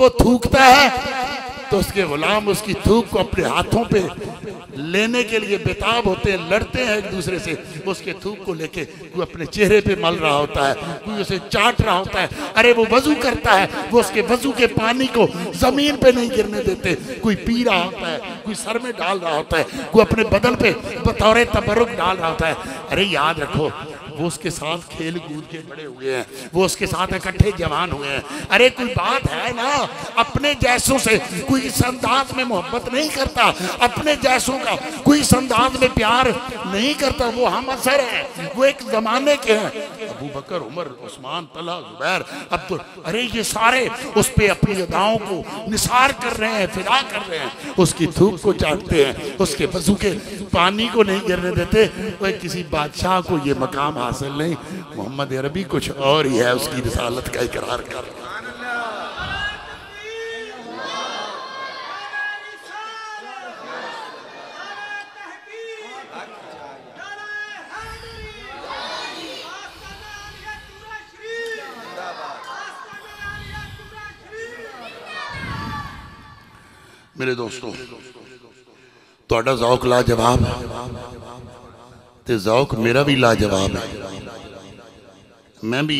वो थूकता है तो उसके गुलाम उसकी थूक को अपने हाथों पे लेने के लिए बेताब होते हैं, लड़ते हैं एक दूसरे से। उसके थूक को लेके कोई अपने चेहरे पे मल रहा होता है, कोई उसे चाट रहा होता है। अरे वो वजू करता है, वो उसके वजू के पानी को जमीन पे नहीं गिरने देते, कोई पी रहा होता है, कोई सर में डाल रहा होता है, कोई अपने बदन पे बतौर तबरुक डाल रहा होता है। अरे याद रखो वो उसके साथ खेल कूद के बड़े हुए हैं, वो उसके साथ इकट्ठे जवान हुए हैं। अरे कोई बात है ना, अपने जैसों से कोई इस अंदाज में मोहब्बत नहीं करता, अपने जैसों का कोई इस अंदाज में प्यार नहीं करता। वो हम असर है, वो एक जमाने के हैं। अबू बकर, उमर, उस्मान, तलहा, जुबैर, अब्दुल, अरे ये सारे उस पे अपनी अदाओं को निसार कर रहे हैं, फिदा कर रहे हैं, उसकी थूक को चाटते हैं, उसके वजू के पानी को नहीं गिरने देते। वह किसी बादशाह को ये मकाम हासिल नहीं, मोहम्मद अरबी कुछ और ही है, उसकी रिसालत का इकरार कर। मेरे दोस्तों, तुहाडा ज़ौक लाजवाब है ते ज़ौक मेरा भी लाजवाब है। मैं भी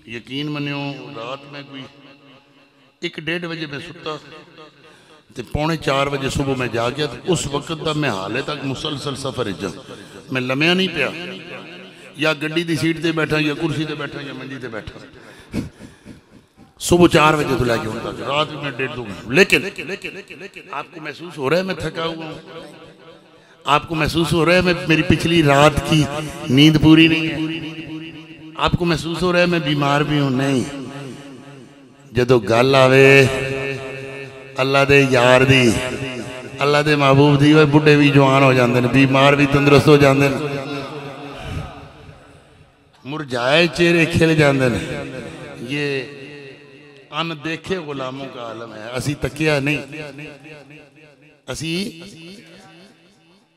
यकीन मनियो रात में कोई 1-1:30 बजे मैं सुता ते 3:45 बजे सुबह मैं जा गया। उस वक्त का मैं हाले तक मुसलसल सफर च, मैं लम्या नहीं पिया, या गड्डी की सीट से बैठा, या कुर्सी से बैठा, या मंजी से बैठा। सुबह 4 बजे तो लगे तक, रात में 1:30-2 घंटे। लेकिन आपको महसूस हो रहा है मैं थका हुआ हूँ, आपको महसूस हो रहा है मैं मेरी पिछली रात की नींद पूरी नहीं है, आपको महसूस हो रहा है मैं बीमार भी हूं। नहीं, जदों गल आवे अल्लाह दे यार दी, अल्लाह दे महबूब दी, वो बुढ़े भी जवान हो जाते हैं, बीमार भी तंदुरुस्त हो जाते हैं, मुरझाए चेहरे खिल जाते हैं। ये अनदेखे गुलामों का आलम है। असी तकिया नहीं, असी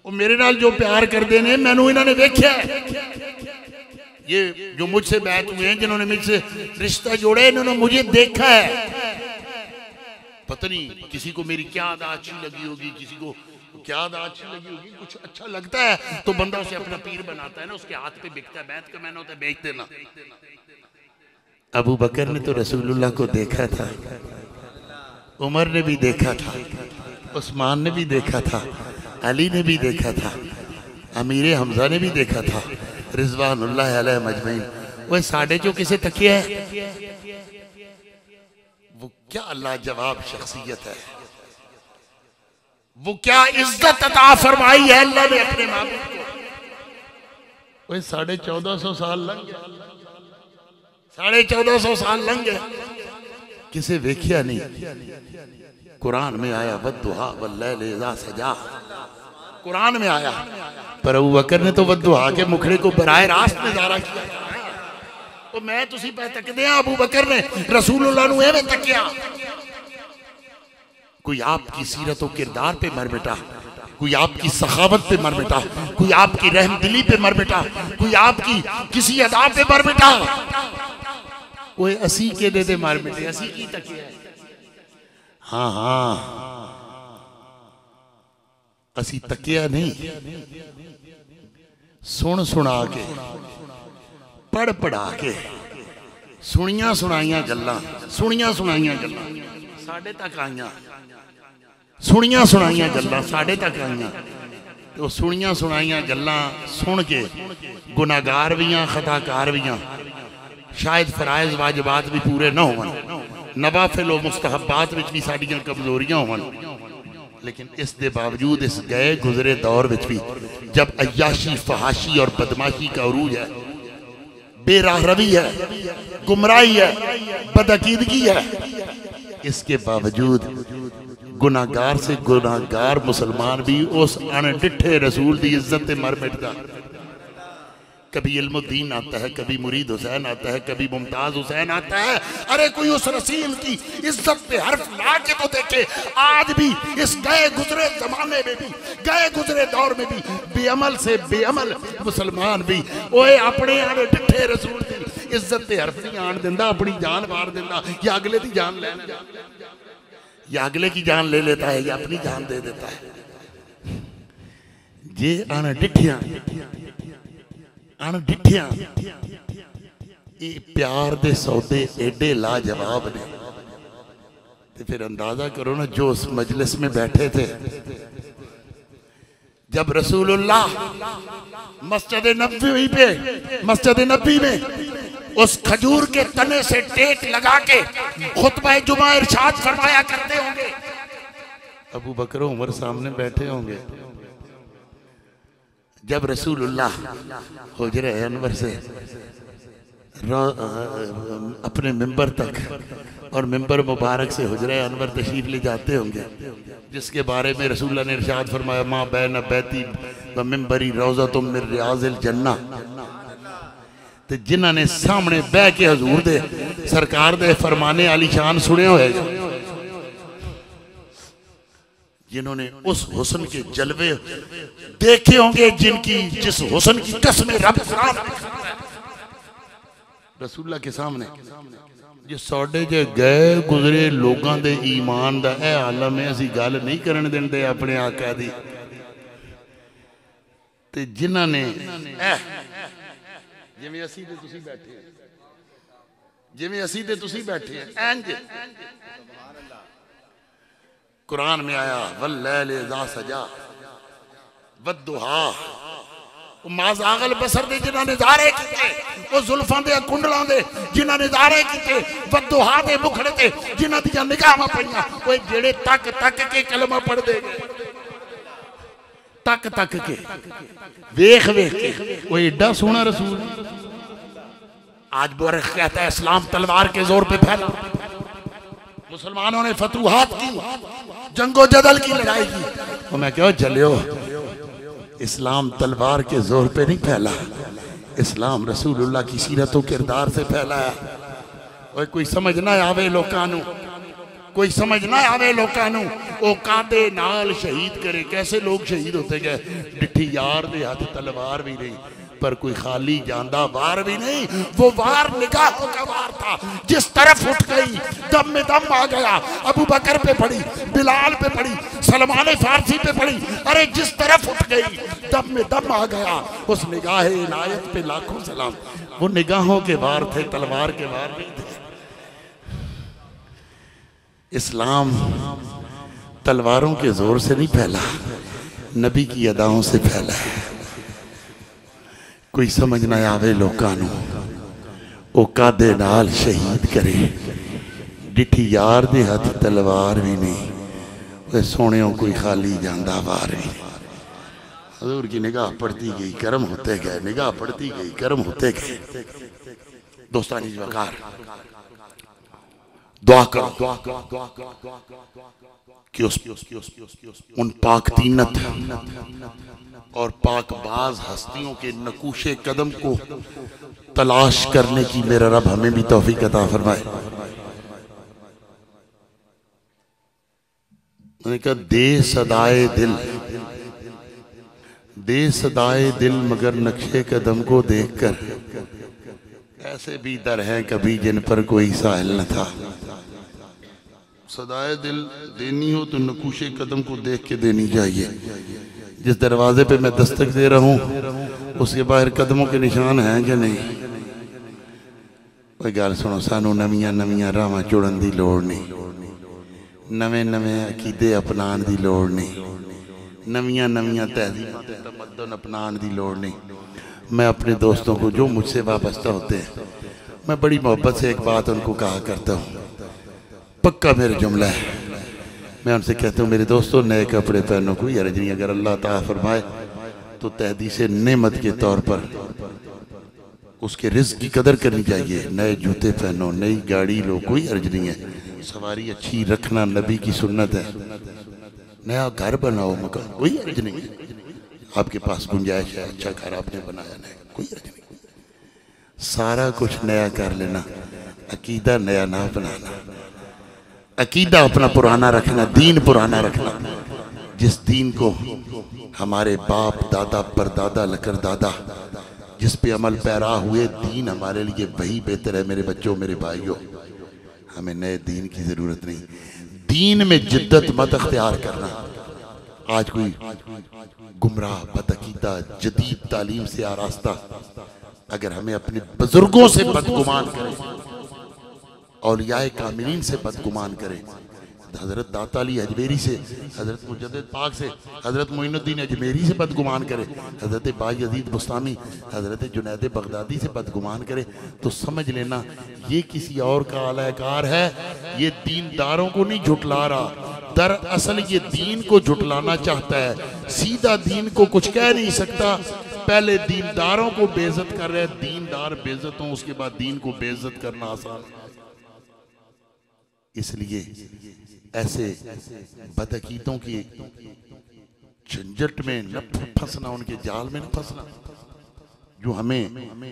वो मेरे नाल जो प्यार करते हैं, मैनू इन्होंने देखा है। ये जो मुझसे बैठ हुए हैं, जिन्होंने मुझसे रिश्ता जोड़े, इन्होंने मुझे देखा है। पता नहीं किसी को मेरी क्या अदा अच्छी लगी होगी, किसी को क्या अदा अच्छी लगी होगी। कुछ अच्छा लगता है तो बंदा उसे अपना पीर बनाता है ना, उसके हाथ पे बिकता है, बैत का मैंने होता है बेच देना। अबू बकर ने तो रसूलुल्लाह को देखा था, उमर ने भी देखा था, उस्मान ने भी देखा था, अली ने भी देखा था, अमीर हमजा ने भी देखा था, रिजवानुल्लाह अलैहि मजमईन। वह साढ़े जो किसे तकिया है, वो क्या लाजवाब शख्सियत है, वो क्या इज्जत अता फरमाई है अल्लाह ने अपने महबूब को। वह 1450 साल लंघ गए, 1450 साल लंघ गए, किसे वेख्या नहीं। कुरान में आया वद्दुहा वल्लैल इज़ा सजा, कुरान में आया। पर अबू बकर ने तो बद्दुआ के मुखड़े को बराह रास्त नजारा किया। तो मैं तुसी पे तकदे हैं अबू बकर ने रसूलुल्लाह नू एवें तकिया। कोई आपकी सीरत और किरदार पे मर बेटा, कोई आपकी सखावत पे मर बेटा, कोई आपकी रहमदिली पे मर बेटा, कोई आपकी किसी अदा पे मर बेटा। वो असी के दे मर बेटे, असी की तकिया। हाँ हाँ असी तकिया नहीं, सुन सुना के पढ़ पढ़ा के सुनिया सुनाइया गल्लां, सुनिया सुनाइया गल्लां साडे तक आईयां, सुनिया सुनाइया गल्लां साडे तक आईयां। तो सुनिया सुनाइया गल्लां सुन के गुनाहगार भी हाँ, खताकार भी हाँ। शायद फराइज वाजिबात भी पूरे न होवन, नवाफिल और मुस्तहबात विच भी साडियां कमजोरियां होवन, लेकिन इस दे बावजूद इस गए गुजरे दौर विच भी जब अय्याशी, फहाशी और बदमाशी का अरूज है, बेराहरवी है, गुमराही है, बदअकीदगी है, इसके बावजूद गुनाहगार से गुनाहगार मुसलमान भी उस अनडिठे रसूल की इज्जत मर मिटता। कभी इल्मुद्दीन आता है, कभी मुरीद हुसैन आता है, कभी मुमताज हुसैन आता है। अरे कोई उस रसूल की इज्जत पे हर्फ ला के तो देखे। आज भी इस गए गुजरे जमाने में भी, गए गुजरे दौर में भी बेअमल से बेअमल मुसलमान भी ओए अपने आने डिठे रसूल की इज्जत पे हर्फ नहीं आन दिंदा, अपनी जान मार दिंदा, या अगले की जान लेना, या अगले की जान ले लेता है, या अपनी जान दे देता है। जे आना डिठिया अनडिठिया ये प्यार दे सौदे एडे लाजवाब ने। तो फिर अंदाजा करो ना, जो उस मजलिस में बैठे थे जब रसूलुल्लाह मस्जिद नबवी पे, मस्जिद नबी में उस खजूर के तने से टेक लगा के खुतबा जुमा इरशाद फरमाया करते होंगे, अबू बकर उमर सामने बैठे होंगे। जब रसूलुल्लाह हुजरे अनवर से अपने मिंबर तक और मिंबर मुबारक से हुजरे अनवर तशरीफ ले जाते होंगे, जिसके बारे में रसूलुल्लाह ने इरशाद फरमाया माँ बैन बैती व मिंबरी रौज़तुम मिन रियाज़िल जन्नह। तो जिन्हां ने सामने बह के हजूर दे सरकार दे फरमाने आली शान सुने होएगा, जिन्होंने उस हुस्न के जलवे देखे होंगे, जिनकी जिस हुस्न की कसम रब रसूलुल्लाह के सामने जो साडे जे गए गुजरे लोगों के ईमान का यह आलम है, असी गल नहीं करन देंदे अपने आका दी। ते जिन्हां ने जिवें असी ते तुसीं बैठे, जिवें असी ते तुसीं बैठे इंज कुरान में आया वल्लैल इज़ा सजा वद्दुहा, माज़ागल बसर दे जिन्हां ने ज़ारे कीते, वो जुल्फां दे कुंडलां दे जिन्हां ने ज़ारे कीते, वद्दुहा दे मुखड़े ते जिन्हां दी निगाहां पईयां, ओए जेड़े तक तक के कलमा पढ़दे गए, तक तक के वेख वेख के, वो एडा सोहना रसूल। आज बुरख कहता है इस्लाम तलवार के जोर पे फैला, मुसलमानों ने फतूहात की, जंगो जदल की लड़ाई की। तो मैं क्यों चलियो, इस्लाम तलवार के जोर पे नहीं फैला, इस्लाम रसूलुल्लाह की सीरत और किरदार से फैला है। और कोई समझ ना आवे लोकां नू, कोई समझ ना आवे लोकां नू, ओ कादे नाल शहीद करे। कैसे लोग शहीद होते गए, डिठी यार दे हाथ तलवार भी नहीं, पर कोई खाली जांदा वार भी नहीं। वो वार निगाहों का वार था, जिस तरफ उठ गई दम में दम आ गया। अबू बकर पे पड़ी, बिलाल पे पड़ी, सलमान फारसी पे पड़ी, अरे जिस तरफ उठ गई दम में दम आ गया। उस निगाह इनायत पे लाखों सलाम। वो निगाहों के वार थे, तलवार के वार नहीं थे। इस्लाम तलवारों के जोर से नहीं फैला, नबी की अदाओं से फैला है। कोई समझ ना आवे लोकां नू, ओ कादे नाल शहीद करे, डिठी यार दे हाथ तलवार भी नहीं, वे सोनियों कोई खाली जांदा वार भी नहीं। हजूर की निगाह पड़ती गई, कर्म होते गए, निगाह पड़ती गई, कर्म होते गए। दोस्तानी वकार, दुआ करो कि उन पाक तीनत और पाकबाज हस्तियों के नकूशे कदम को तलाश करने की मेरा रब हमें भी तौफीक अता फरमाए। मैंने कहा दे सदाए दिल मगर नक्शे कदम को देखकर ऐसे भी दर हैं कभी जिन पर कोई साहिल न था। सदाए दिल देनी हो तो नकूशे कदम को देख के देनी चाहिए। जिस दरवाजे पे मैं दस्तक दे रहा हूँ उसके बाहर कदमों के निशान हैं कि नहीं? कोई गल सुनो, सानू नवियां नवियां रावां चुड़न की लोड़ नहीं, नवे नवे अकीदे अपनाने की लोड़ नहीं, नवियां नवियां तहजीबां ते तमद्दुन अपनाने की लोड़ नहीं। मैं अपने दोस्तों को जो मुझसे वाबस्ता होते हैं मैं बड़ी मोहब्बत से एक बात उनको कहा करता हूँ, पक्का मेरा जुमला है। मैं उनसे कहता हूँ मेरे दोस्तों नए कपड़े पहनो, कोई हर्ज नहीं, अगर अल्लाह ताला फरमाए तो तहदीस नेमत के तौर पर उसके रिज़्क़ की कदर करनी चाहिए। नए जूते पहनो, नई गाड़ी लो, कोई हर्ज नहीं है। सवारी अच्छी रखना नबी की सुन्नत है। नया घर बनाओ, मकान, कोई हर्ज नहीं है। आपके पास गुंजाइश है, अच्छा घर आपने बनाया, नहीं कोई हर्ज नहीं। सारा कुछ नया कर लेना, अकीदा नया ना बनाना। अकीदा अपना पुराना रखना, दीन पुराना रखना। जिस दीन को हमारे बाप दादा परदादा लकर दादा जिस पे अमल पैरा हुए, दीन हमारे लिए वही बेहतर है। मेरे बच्चों, मेरे भाइयों, हमें नए दीन की जरूरत नहीं। दीन में जिद्दत मत अख्तियार करना। आज कोई गुमराह बदअकीदा जदीद तालीम से आरास्ता अगर हमें अपने बुजुर्गों से बदगुमान करे, औलियाए कामिलीन से बदगुमान करे, हजरत दाता अली अजमेरी से, हजरत मुजद्दिद पाक से, हजरत मोइनुद्दीन अजमेरी से बदगुमान करे, हजरत बायजीद बुस्तामी, हजरत जुनैद बगदादी से बदगुमान करे, तो समझ लेना ये किसी और का अलहकार है। ये दीनदारों को नहीं झुटला रहा, दरअसल ये दीन को झुटलाना चाहता है। सीधा दीन को कुछ कह नहीं सकता, पहले दीनदारों को बेइज्जत कर रहे हैं। दीनदार बेइज्जत हों, उसके बाद दीन को बेइज्जत करना आसान है। इसलिए ऐसे बदअकीदों की झंझट में न फंसना, उनके जाल में न फंसना। जो हमें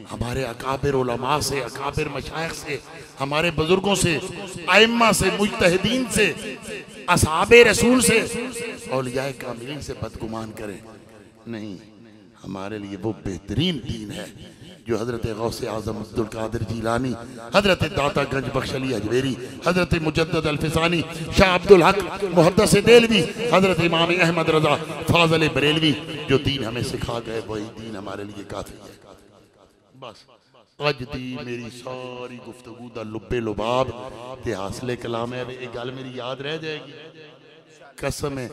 हमारे अकाबिर उलमा से, अकाबिर मशाइख से, हमारे बुजुर्गों से, आइम्मा से, मुज्तहिदीन से, असहाबे रसूल से, औलियाए कामिलीन से बदगुमान करें, नहीं। हमारे लिए वो बेहतरीन दीन है जो हजरत गौसे आजम अब्दुल कादिर जिलानी, हजरत दाता गंज बख्श अली अजमेरी, हजरत मुजद्दद अल्फिसानी, शाह अब्दुल हक मुहद्दिस देलवी, हजरत इमाम अहमद रजा फाज़िल बरेलवी, जो दीन हमें सिखा गए वही दीन हमारे लिए काफी है। बस अज दी मेरी सारी गुफ्तगू दा लुब्बे लुबाब ते हासिले कलाम है। एक गल मेरी याद रह जाएगी, कसम है,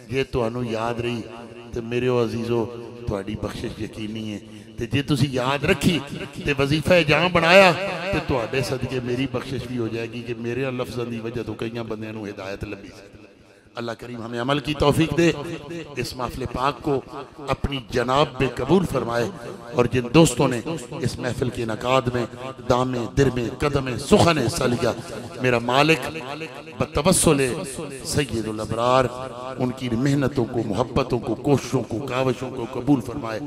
जे तुहानू याद रही तो मेरे अजीजो तुहाडी बख्शिश यकीनी है। ते जे तुसी याद रखी ते वजीफा जहां बनाया ते तुहाडे सदके मेरी बख्शिश भी हो जाएगी कि मेरे लफ्ज़ां दी वजह तो कई बंदियां नू हिदायत लभी। अल्लाह करीम हमें अमल की तौफीक दे, इस महफिल पाक को अपनी जनाब में कबूल फरमाए। और जिन दोस्तों ने इस महफिल के इनकाद में दामे दिरमे कदमे सुखन हिस्सा लिया, मेरा मालिक बतवस्सुल सय्यदुल अबरार उनकी मेहनतों को, मोहब्बतों को, कोशिशों को, काविशों को कबूल फरमाए।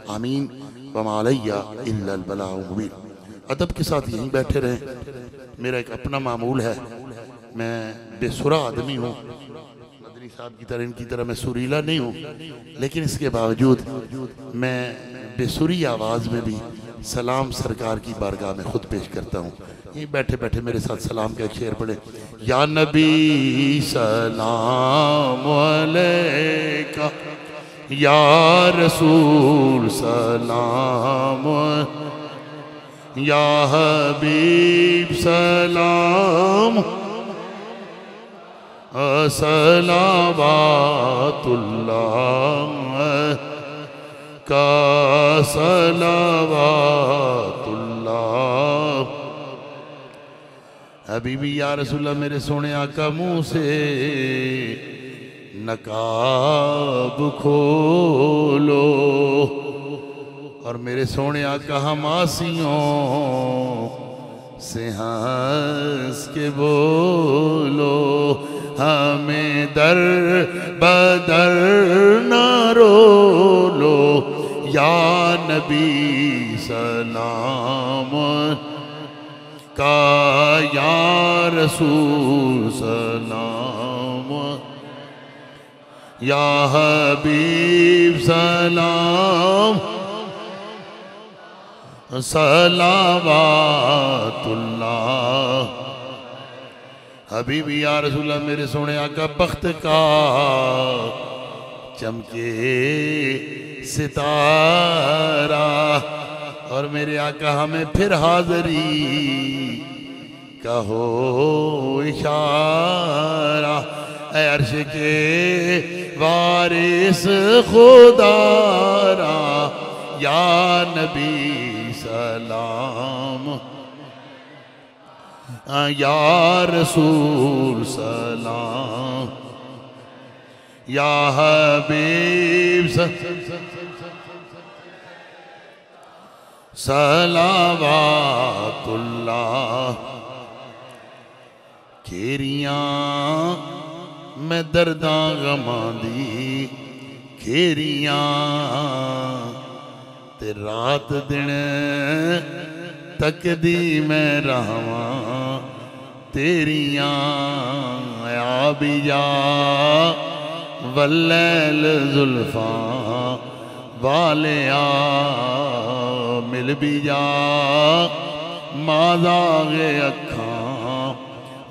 आमीन। वमा अलैया इल्लल बलागुल मुबीन। अदब के साथ यहीं बैठे रहें। मेरा एक अपना मामूल है, मैं बेसुरा आदमी हूँ, मदनी साहब की तरह, इनकी तरह मैं सुरीला नहीं हूँ, लेकिन इसके बावजूद मैं बेसुरी आवाज़ में भी सलाम सरकार की बारगाह में खुद पेश करता हूँ। यहीं बैठे बैठे मेरे साथ सलाम का एक शेर पढ़े। या नबी सलाम अलैका, या रसूल सलाम, या हबीब सलाम, सलावतुल्लाह का सलावतुल्लाह। हबीबी या रसूलल्लाह, मेरे सोने आका मुँह से नकाब खोलो और मेरे सोने आका हम आसियों से हंस के बोलो, हमें दर बदर ना रोलो। या नबी सलाम का, या रसूल सलाम, या हबीब सलाम, सलावातुल्लाह। हबीबी या रसूल, मेरे सोने आका बख्त का चमके सितारा, और मेरे आका हमें फिर हाज़री कहो इशारा। ऐ अर्श के वारिस खुदारा, या नबी सलाम, या रसूल सलाम, या हबीब सलावातुल्लाह। खेरियां मैं दर्दां गमां दी, खेरियां ते रात दिन तकदी मैं रहवां तेरियां। आ बिया वल्लैल जुल्फां वालिया, मिल भी जा माज़ागे अखां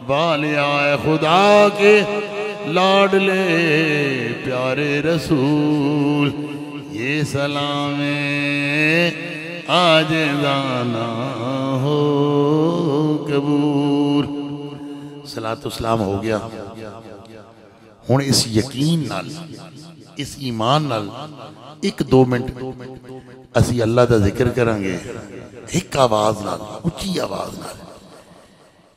वालिया। खुदा के लाडले प्यारे रसूल, ये सलामे आज दाना हो कबूल। सलातो सलाम हो गया। हुण इस यकीन नाल, इस ईमान नाल 1-2 मिनट असी अल्लाह का जिक्र करांगे, एक आवाज नाल, उच्ची आवाज नाल,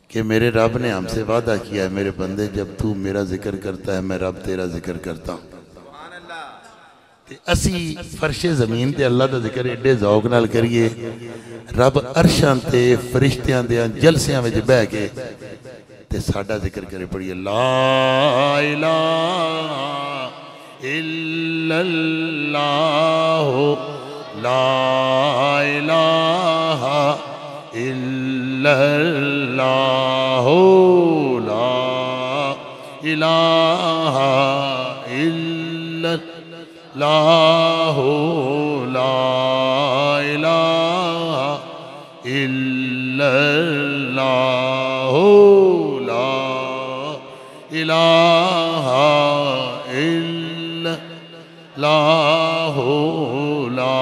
कि मेरे रब ने हमसे वादा किया है, मेरे बंदे जब तू मेरा जिक्र करता है मैं रब तेरा जिक्र करता हूँ। असी फर्शे जमीन ते अल्लाह का जिक्र एडे जौक नाल करिए, रब अरशां ते फरिश्तियां दे जलसियां विच बह के ते साडा जिक्र करे। पढ़िए ला इलाहा इल्लल्लाह, ला इलाहा इल्लल्लाह, ला इलाहा इल्लल्लाह, ला इलाहा इल्लल्लाह, ला इलाहा इल्लल्लाह, ला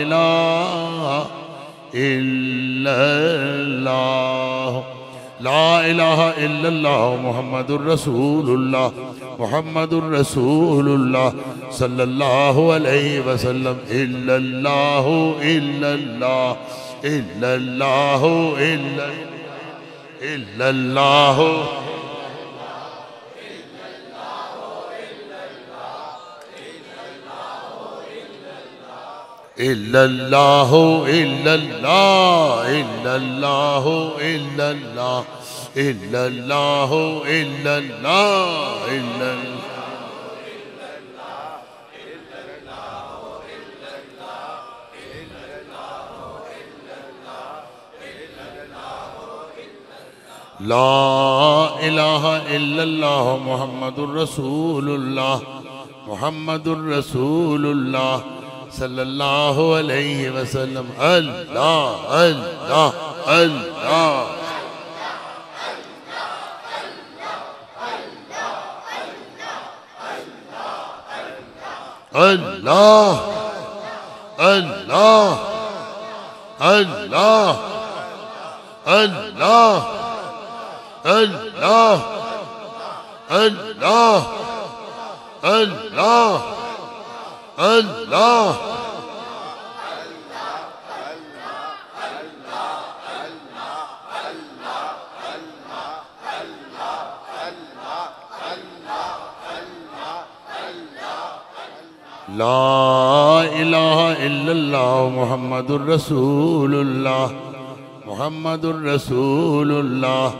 इलाहा इल्लल्लाह, ला इलाहा इल्लल्लाह मुहम्मदुर रसूलुल्लाह, मुहम्मदुर रसूलुल्लाह सल्लल्लाहु अलैहि वसल्लम। इल्लल्लाह इल्लल्लाह इल्लल्लाह इल्लल्लाह इल्लल्लाह इल्लल्लाह इल्लल्लाह इल्लल्लाह इल्लल्लाह इल्लल्लाह इल्लल्लाह। ला इलाहा इल्लल्लाह मुहम्मदुर रसूलुल्लाह, मुहम्मदुर रसूलुल्लाह सल्लल्लाहु अलैहि वसल्लम। अल्लाह अल्लाह अल्लाह अल्लाह अल्लाह अल्लाह अल्लाह अल्लाह अल्लाह अल्लाह अल्लाह ला इलाहा इल्लल्लाह मुहम्मदुर रसूलुल्लाह, मुहम्मदुर रसूलुल्लाह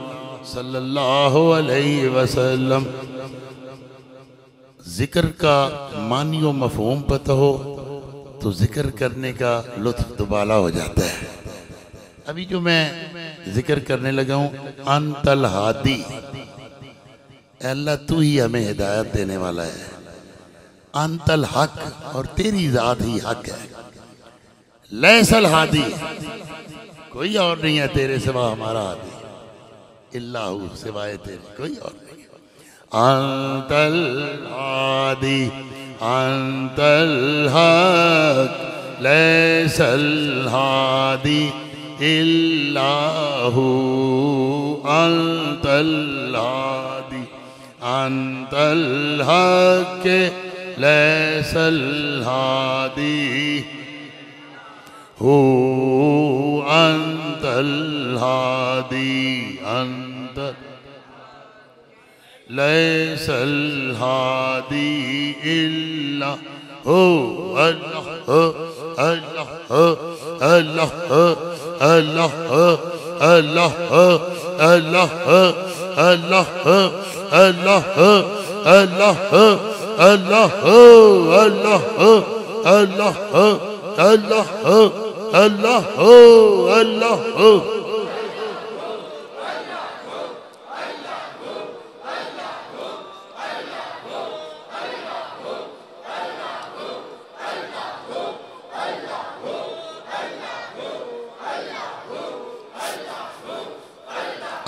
सल्लल्लाहु अलैहि वसल्लम। जिक्र का मानी व मफ़हूम पता हो तो जिक्र करने का लुत्फ दुबाला हो जाता है। अभी जो मैं जिक्र करने लगा हूँ, अंतल हादी, अल्लाह तू ही हमें हिदायत देने वाला है। अंतल हक, और तेरी जात ही हक है। लैसल हादी, कोई और नहीं है तेरे सिवा हमारा हादी, इल्लाहु, सिवाय तेरे कोई और नहीं। अंतल हादी अंतल हक लैसल हादी इल्लाहु अंतल हादी अंतल हक लैसल हादी हो अंतल हादी अंतल लैसल हादी इल्ला हो अल्लाह अल्लाह अल्लाह अल्लाह अल्लाह अल्लाह अल्लाह अल्लाह अल्लाह अल्लाह अल्लाह अल्लाह अल्लाह अल्लाह अल्लाह।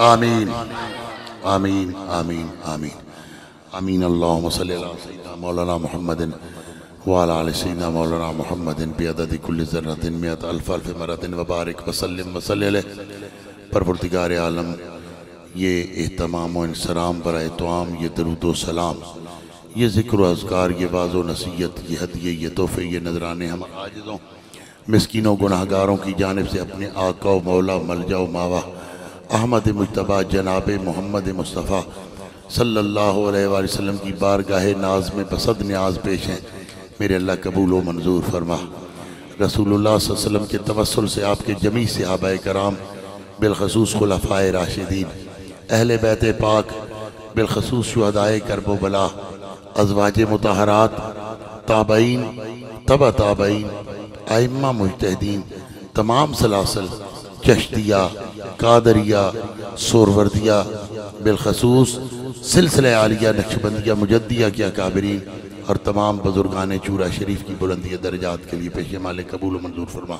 आमीन आमीन आमीन आमीन आमीन। अल्लाहुम्मा सल्ली अला सय्यिदिना मौलाना मुहम्मदिन व अला आलि सय्यिदिना मौलाना मुहम्मदिन बिअददि कुल्लि ज़र्रतिन मिअत अल्फ़ अल्फ़ मरतिन व बारिक व सल्लिम व सल्लि अलैहि। परवरदिगार आलम, ये एहतमाम व इंसराम बराए तोआम, ये दरूद व सलाम, ये ज़िक्र व अज़कार, ये वाज़ो नसीहत, ये हदिये, ये तोहफ़े, ये नज़राने हम आजिज़ों मिस्कीनों गुनाहगारों की जानिब से अपने आका व मौला मलजा व मावा अहमद मुज्तबा जनाब मोहम्मद मुस्तफ़ा सल्लल्लाहु अलैहि वसल्लम की बारगाह नाज में बसद न्याज पेश हैं। मेरे अल्लाह कबूल व मंजूर फरमा। रसूलुल्लाह सल्लल्लाहु अलैहि वसल्लम के तवस्सुल से आपके जमी सहाबाए कराम, बिलखसूस खुलफ़ाए राशिदीन, अहले बैत पाक, बिलखसूस शुहदाए करबो बला, अज़वाज मुतहरात, ताबईन, तबा ताबईन, आइम्मा मुज्तहिदीन, तमाम सलासल, चश्तिया, कादरिया, सोरवर्दिया, बिलखसूस सिलसिला आलिया, नक्शबंदिया, मुजद्दिया के अकाबरीन और तमाम बुजुर्गान चूरा शरीफ की बुलंदी दर्जात के लिए पेश मालिक कबूल मंजूर फरमा।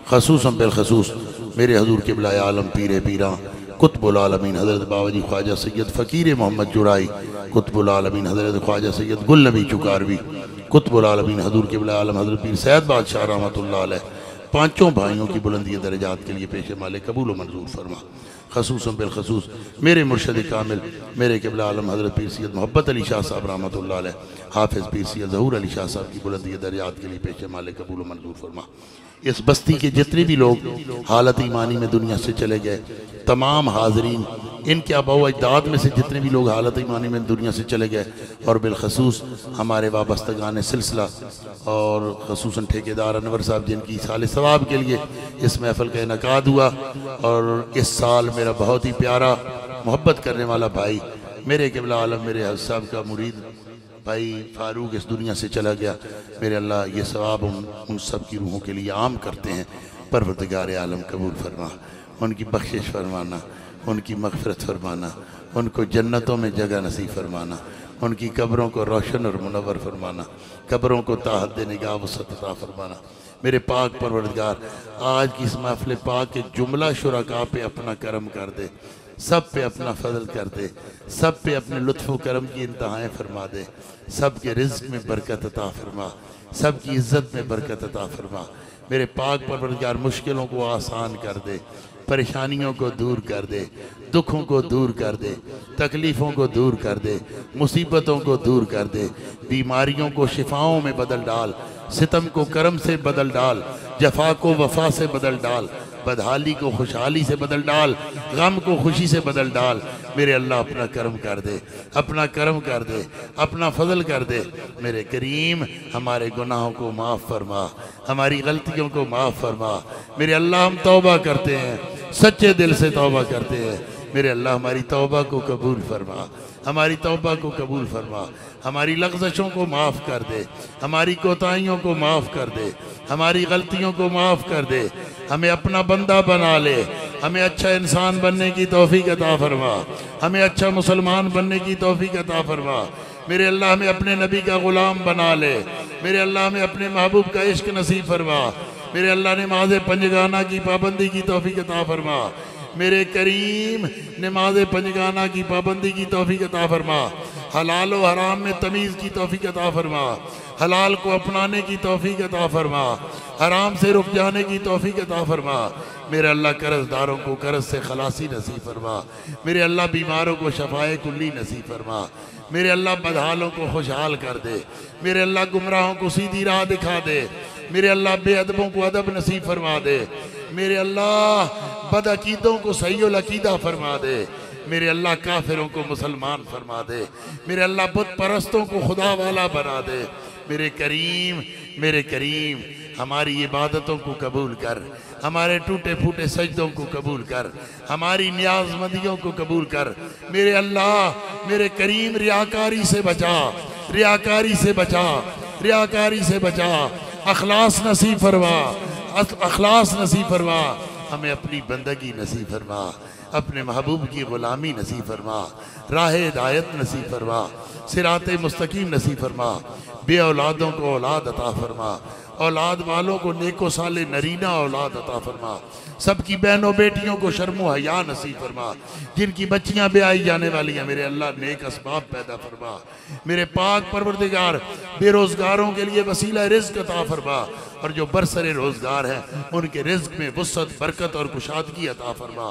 खसूसन बिलखसूस मेरे हजूर क़िबला आलम पीर पीरा कुतुबुल आलमीन हज़रत बावाजी ख्वाजा सैयद फ़कीर मोहम्मद जुराई, कुतुबुल आलमीन हज़रत ख्वाजा सैयद गुल नबी चुकारवी, कुतुबुल आलमीन हजूर क़िबला आलम हज़रत पीर सैयद बादशाह रहमतुल्लाह अलैह, पाँचों भाइयों की बुलंदी दर्जात के लिए पेश मालिक कबूल मंजूर फरमा। खसूसन बिलखसूस मेरे मुर्शद कामिल, मेरे क़िबला आलम हज़रत पीर सैयद मोहब्बत अली शाह साहब रहमतुल्लाह अलैह, हाफ़िज़ पीर सैयद ज़हूर अली शाह साहब की बुलंदी दर्जात के लिए पेश मालिक कबूल मंजूर फरमा। इस बस्ती के जितने भी लोग हालत ईमानी में दुनिया से चले गए, तमाम हाज़रीन, इनके आबा व अजदाद में से जितने भी लोग हालत ईमानी में दुनिया से चले गए, और बिलखसूस हमारे वाबस्तगान सिलसिला और खसूसन ठेकेदार अनवर साहब जिनकी साल सवाब के लिए इस महफ़िल का इनकाद हुआ, और इस साल मेरा बहुत ही प्यारा मोहब्बत करने वाला भाई, मेरे क़िबला आलम, मेरे हज़रत साहब का मुरीद भाई फ़ारूक इस दुनिया से चला गया। मेरे अल्लाह ये सवाब उन सब की रूहों के लिए आम करते हैं। परवरदिगार आलम कबूल फरमा, उनकी बख्शिश फरमाना, उनकी मग़फ़िरत फरमाना, उनको जन्नतों में जगह नसीब फरमाना, उनकी कब्रों को रोशन और मुनव्वर फरमाना, कब्रों को ताहत निगाह वसअत अता फरमाना। मेरे पाक परवरदिगार आज की इस महफ़िल पाक के जुमला शुरका पे अपना करम कर दे, सब पे अपना फजल कर दे, सब पे अपने लुत्फ़ करम की इंतहाएँ फरमा दे, सब के रिज़्क़ में बरकत अता फरमा, सब की इज़्ज़त में बरकत अता फरमा। मेरे पाक परवरदिगार मुश्किलों को आसान कर दे, परेशानियों को दूर कर दे, दुखों को दूर कर दे, तकलीफ़ों को दूर कर दे, मुसीबतों को दूर कर दे, बीमारियों को शिफाओं में बदल डाल, सितम को करम से बदल डाल, जफा को वफा से बदल डाल, बदहाली को खुशहाली से बदल डाल, गम को खुशी से बदल डाल। मेरे अल्लाह अपना करम कर दे, अपना करम कर दे, अपना फजल कर दे। मेरे करीम हमारे गुनाहों को माफ़ फरमा, हमारी गलतियों को माफ़ फरमा। मेरे अल्लाह हम तौबा करते हैं, सच्चे दिल से तौबा करते हैं। मेरे अल्लाह हमारी तौबा को कबूल फरमा, हमारी तौबा को कबूल फरमा, हमारी लग़ज़शों को माफ़ कर दे, हमारी कोताहियों को माफ़ कर दे, हमारी गलतियों को माफ़ कर दे, हमें अपना बंदा बना ले, हमें अच्छा इंसान बनने की तौफीक अता फरमा, हमें अच्छा मुसलमान बनने की तौफीक अता फरमा। मेरे अल्लाह हमें अपने नबी का ग़ुलाम बना ले, मेरे अल्लाह हमें अपने महबूब का इश्क नसीब फरमा, मेरे अल्लाह नमाज़ पंजगाना की पाबंदी की तौफीक अता फरमा, मेरे करीम नमाज पंजगाना की पाबंदी की तौफीक अता फरमा, हलाल व हराम में तमीज़ की तौफीक अता फरमा, हलाल को अपनाने की तौफीक अता फरमा, हराम से रुक जाने की तौफीक अता फरमा। मेरे अल्लाह कर्जदारों को कर्ज से खलासी नसीब फरमा, मेरे अल्लाह बीमारों को शफाए कुल्ली नसीब फरमा, मेरे अल्लाह बदहालों को खुशहाल कर दे, मेरे अल्लाह गुमराहों को सीधी राह दिखा दे, मेरे अल्लाह बेअदबों को अदब नसीब फरमा दे, मेरे अल्लाह बदअकीदों को सहीउल अकीदा फरमा दे, मेरे अल्लाह काफिरों को मुसलमान फरमा दे, मेरे अल्लाह बुत परस्तों को खुदा वाला बना दे। मेरे करीम हमारी इबादतों को कबूल कर, हमारे टूटे फूटे सजदों को कबूल कर, हमारी न्याज़मंदियों को कबूल कर। मेरे अल्लाह मेरे करीम रियाकारी से बचा, रियाकारी से बचा, रियाकारी से बचा, अखलास नसीब फरमा, अखलास नसीब फरमा, हमें अपनी बंदगी नसीब फरमा, अपने महबूब की ग़ुलामी नसीब फरमा, राह हिदायत नसीब फरमा, सिराते मुस्तकीम नसीब फरमा, बे औलादों को औलाद अता फरमा, औलाद वालों को नेको साले नरीना औलाद अता फरमा, सबकी बहनों बेटियों को शर्मो हया नसीब फरमा, जिनकी बच्चियां ब्याई जाने वाली हैं मेरे अल्लाह नेक असबाब पैदा फरमा। मेरे पाक परवरदिगार बेरोज़गारों के लिए वसीला रिज़्क़ अता फरमा, और जो बरसरे रोज़गार हैं उनके रिज़्क़ में वुसअत बरकत और कुशादगी अता फरमा।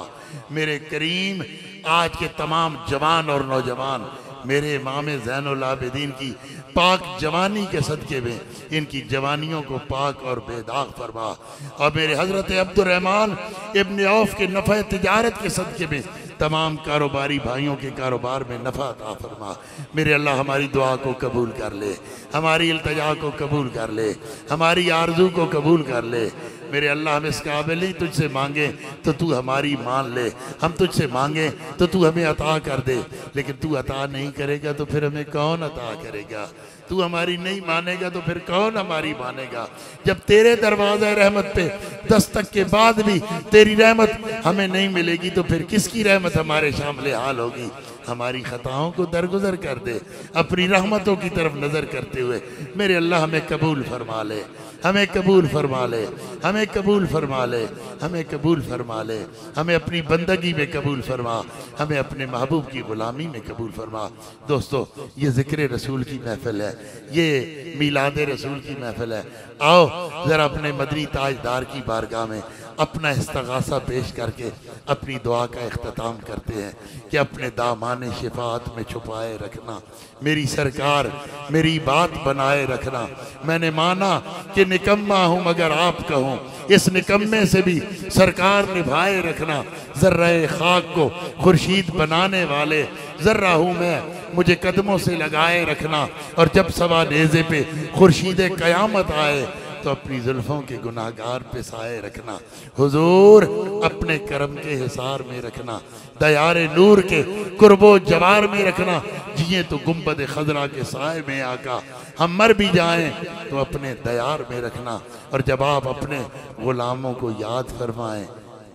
मेरे करीम आज के तमाम जवान और नौजवान मेरे इमाम ज़ैनुल आबिदीन की पाक जवानी के सदक़े में इनकी जवानियों को पाक और बेदाग फरमा, और मेरे हज़रत अब्दुर्रहमान इब्न औफ के नफ़े तिजारत के सदक़े में तमाम कारोबारी भाइयों के कारोबार में नफ़ा अता फरमा। मेरे अल्लाह हमारी दुआ को कबूल कर ले, हमारी इल्तिजा को कबूल कर ले, हमारी आरज़ू को कबूल कर ले। मेरे अल्लाह हम इस काबिल नहीं तुझसे मांगे तो तू हमारी मान ले, हम तुझसे मांगे तो तू हमें अता कर दे, लेकिन तू अता नहीं करेगा तो फिर हमें कौन अता करेगा? तू हमारी नहीं मानेगा तो फिर कौन हमारी मानेगा? जब तेरे दरवाज़े रहमत पे दस्तक के बाद भी तेरी रहमत हमें नहीं मिलेगी तो फिर किसकी रहमत हमारे शामिल हाल होगी? हमारी खताओं को दरगुजर कर दे, अपनी रहमतों की तरफ नज़र करते हुए मेरे अल्लाह हमें कबूल फरमा ले, हमें कबूल फरमा ले, हमें कबूल फरमा ले, हमें कबूल फरमा ले, हमें अपनी बंदगी में कबूल फरमा, हमें अपने महबूब की ग़ुलामी में कबूल फरमा। दोस्तों, ये ज़िक्र रसूल की महफ़िल है, ये मीलाद रसूल की महफ़िल है। आओ ज़रा अपने मदनी ताजदार की बारगाह में अपना इस्तग़ासा पेश करके अपनी दुआ का इख्तिताम करते हैं कि अपने दामाने शिफात में छुपाए रखना, मेरी सरकार मेरी बात बनाए रखना। मैंने माना कि निकम्मा हूँ मगर आप कहूँ, इस निकम्मे से भी सरकार निभाए रखना। ज़र्रे खाक को खुर्शीद बनाने वाले ज़र्रा हूँ मैं, मुझे कदमों से लगाए रखना, और जब सवा नेज़े पे खुर्शीद क़यामत आए तो अपनी जुल्फ़ों के गुनाहगार पे साए रखना। हुजूर अपने करम के हिसार में रखना, दयारे नूर के कुर्बो जवार में रखना। जिए तो गुंबद खजरा के साए में आका, हम मर भी जाएं तो अपने दयार में रखना। और जब आप अपने गुलामों को याद फरमाएं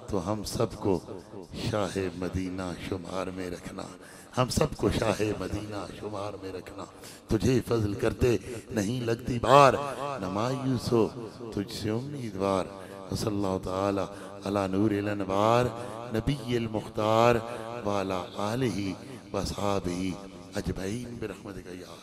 तो हम सबको शाह मदीना शुमार में रखना, हम सबको शाह मदीना शुमार में रखना। तुझे फजल करते नहीं लगती बार, न मायूस हो तुझसे उम्मीदवार। सल्लल्लाहु ताला अला नूरिल अनवार नबील मुख्तार वाला आलिही व अस्हाबिही अजमईन बिरहमतिका या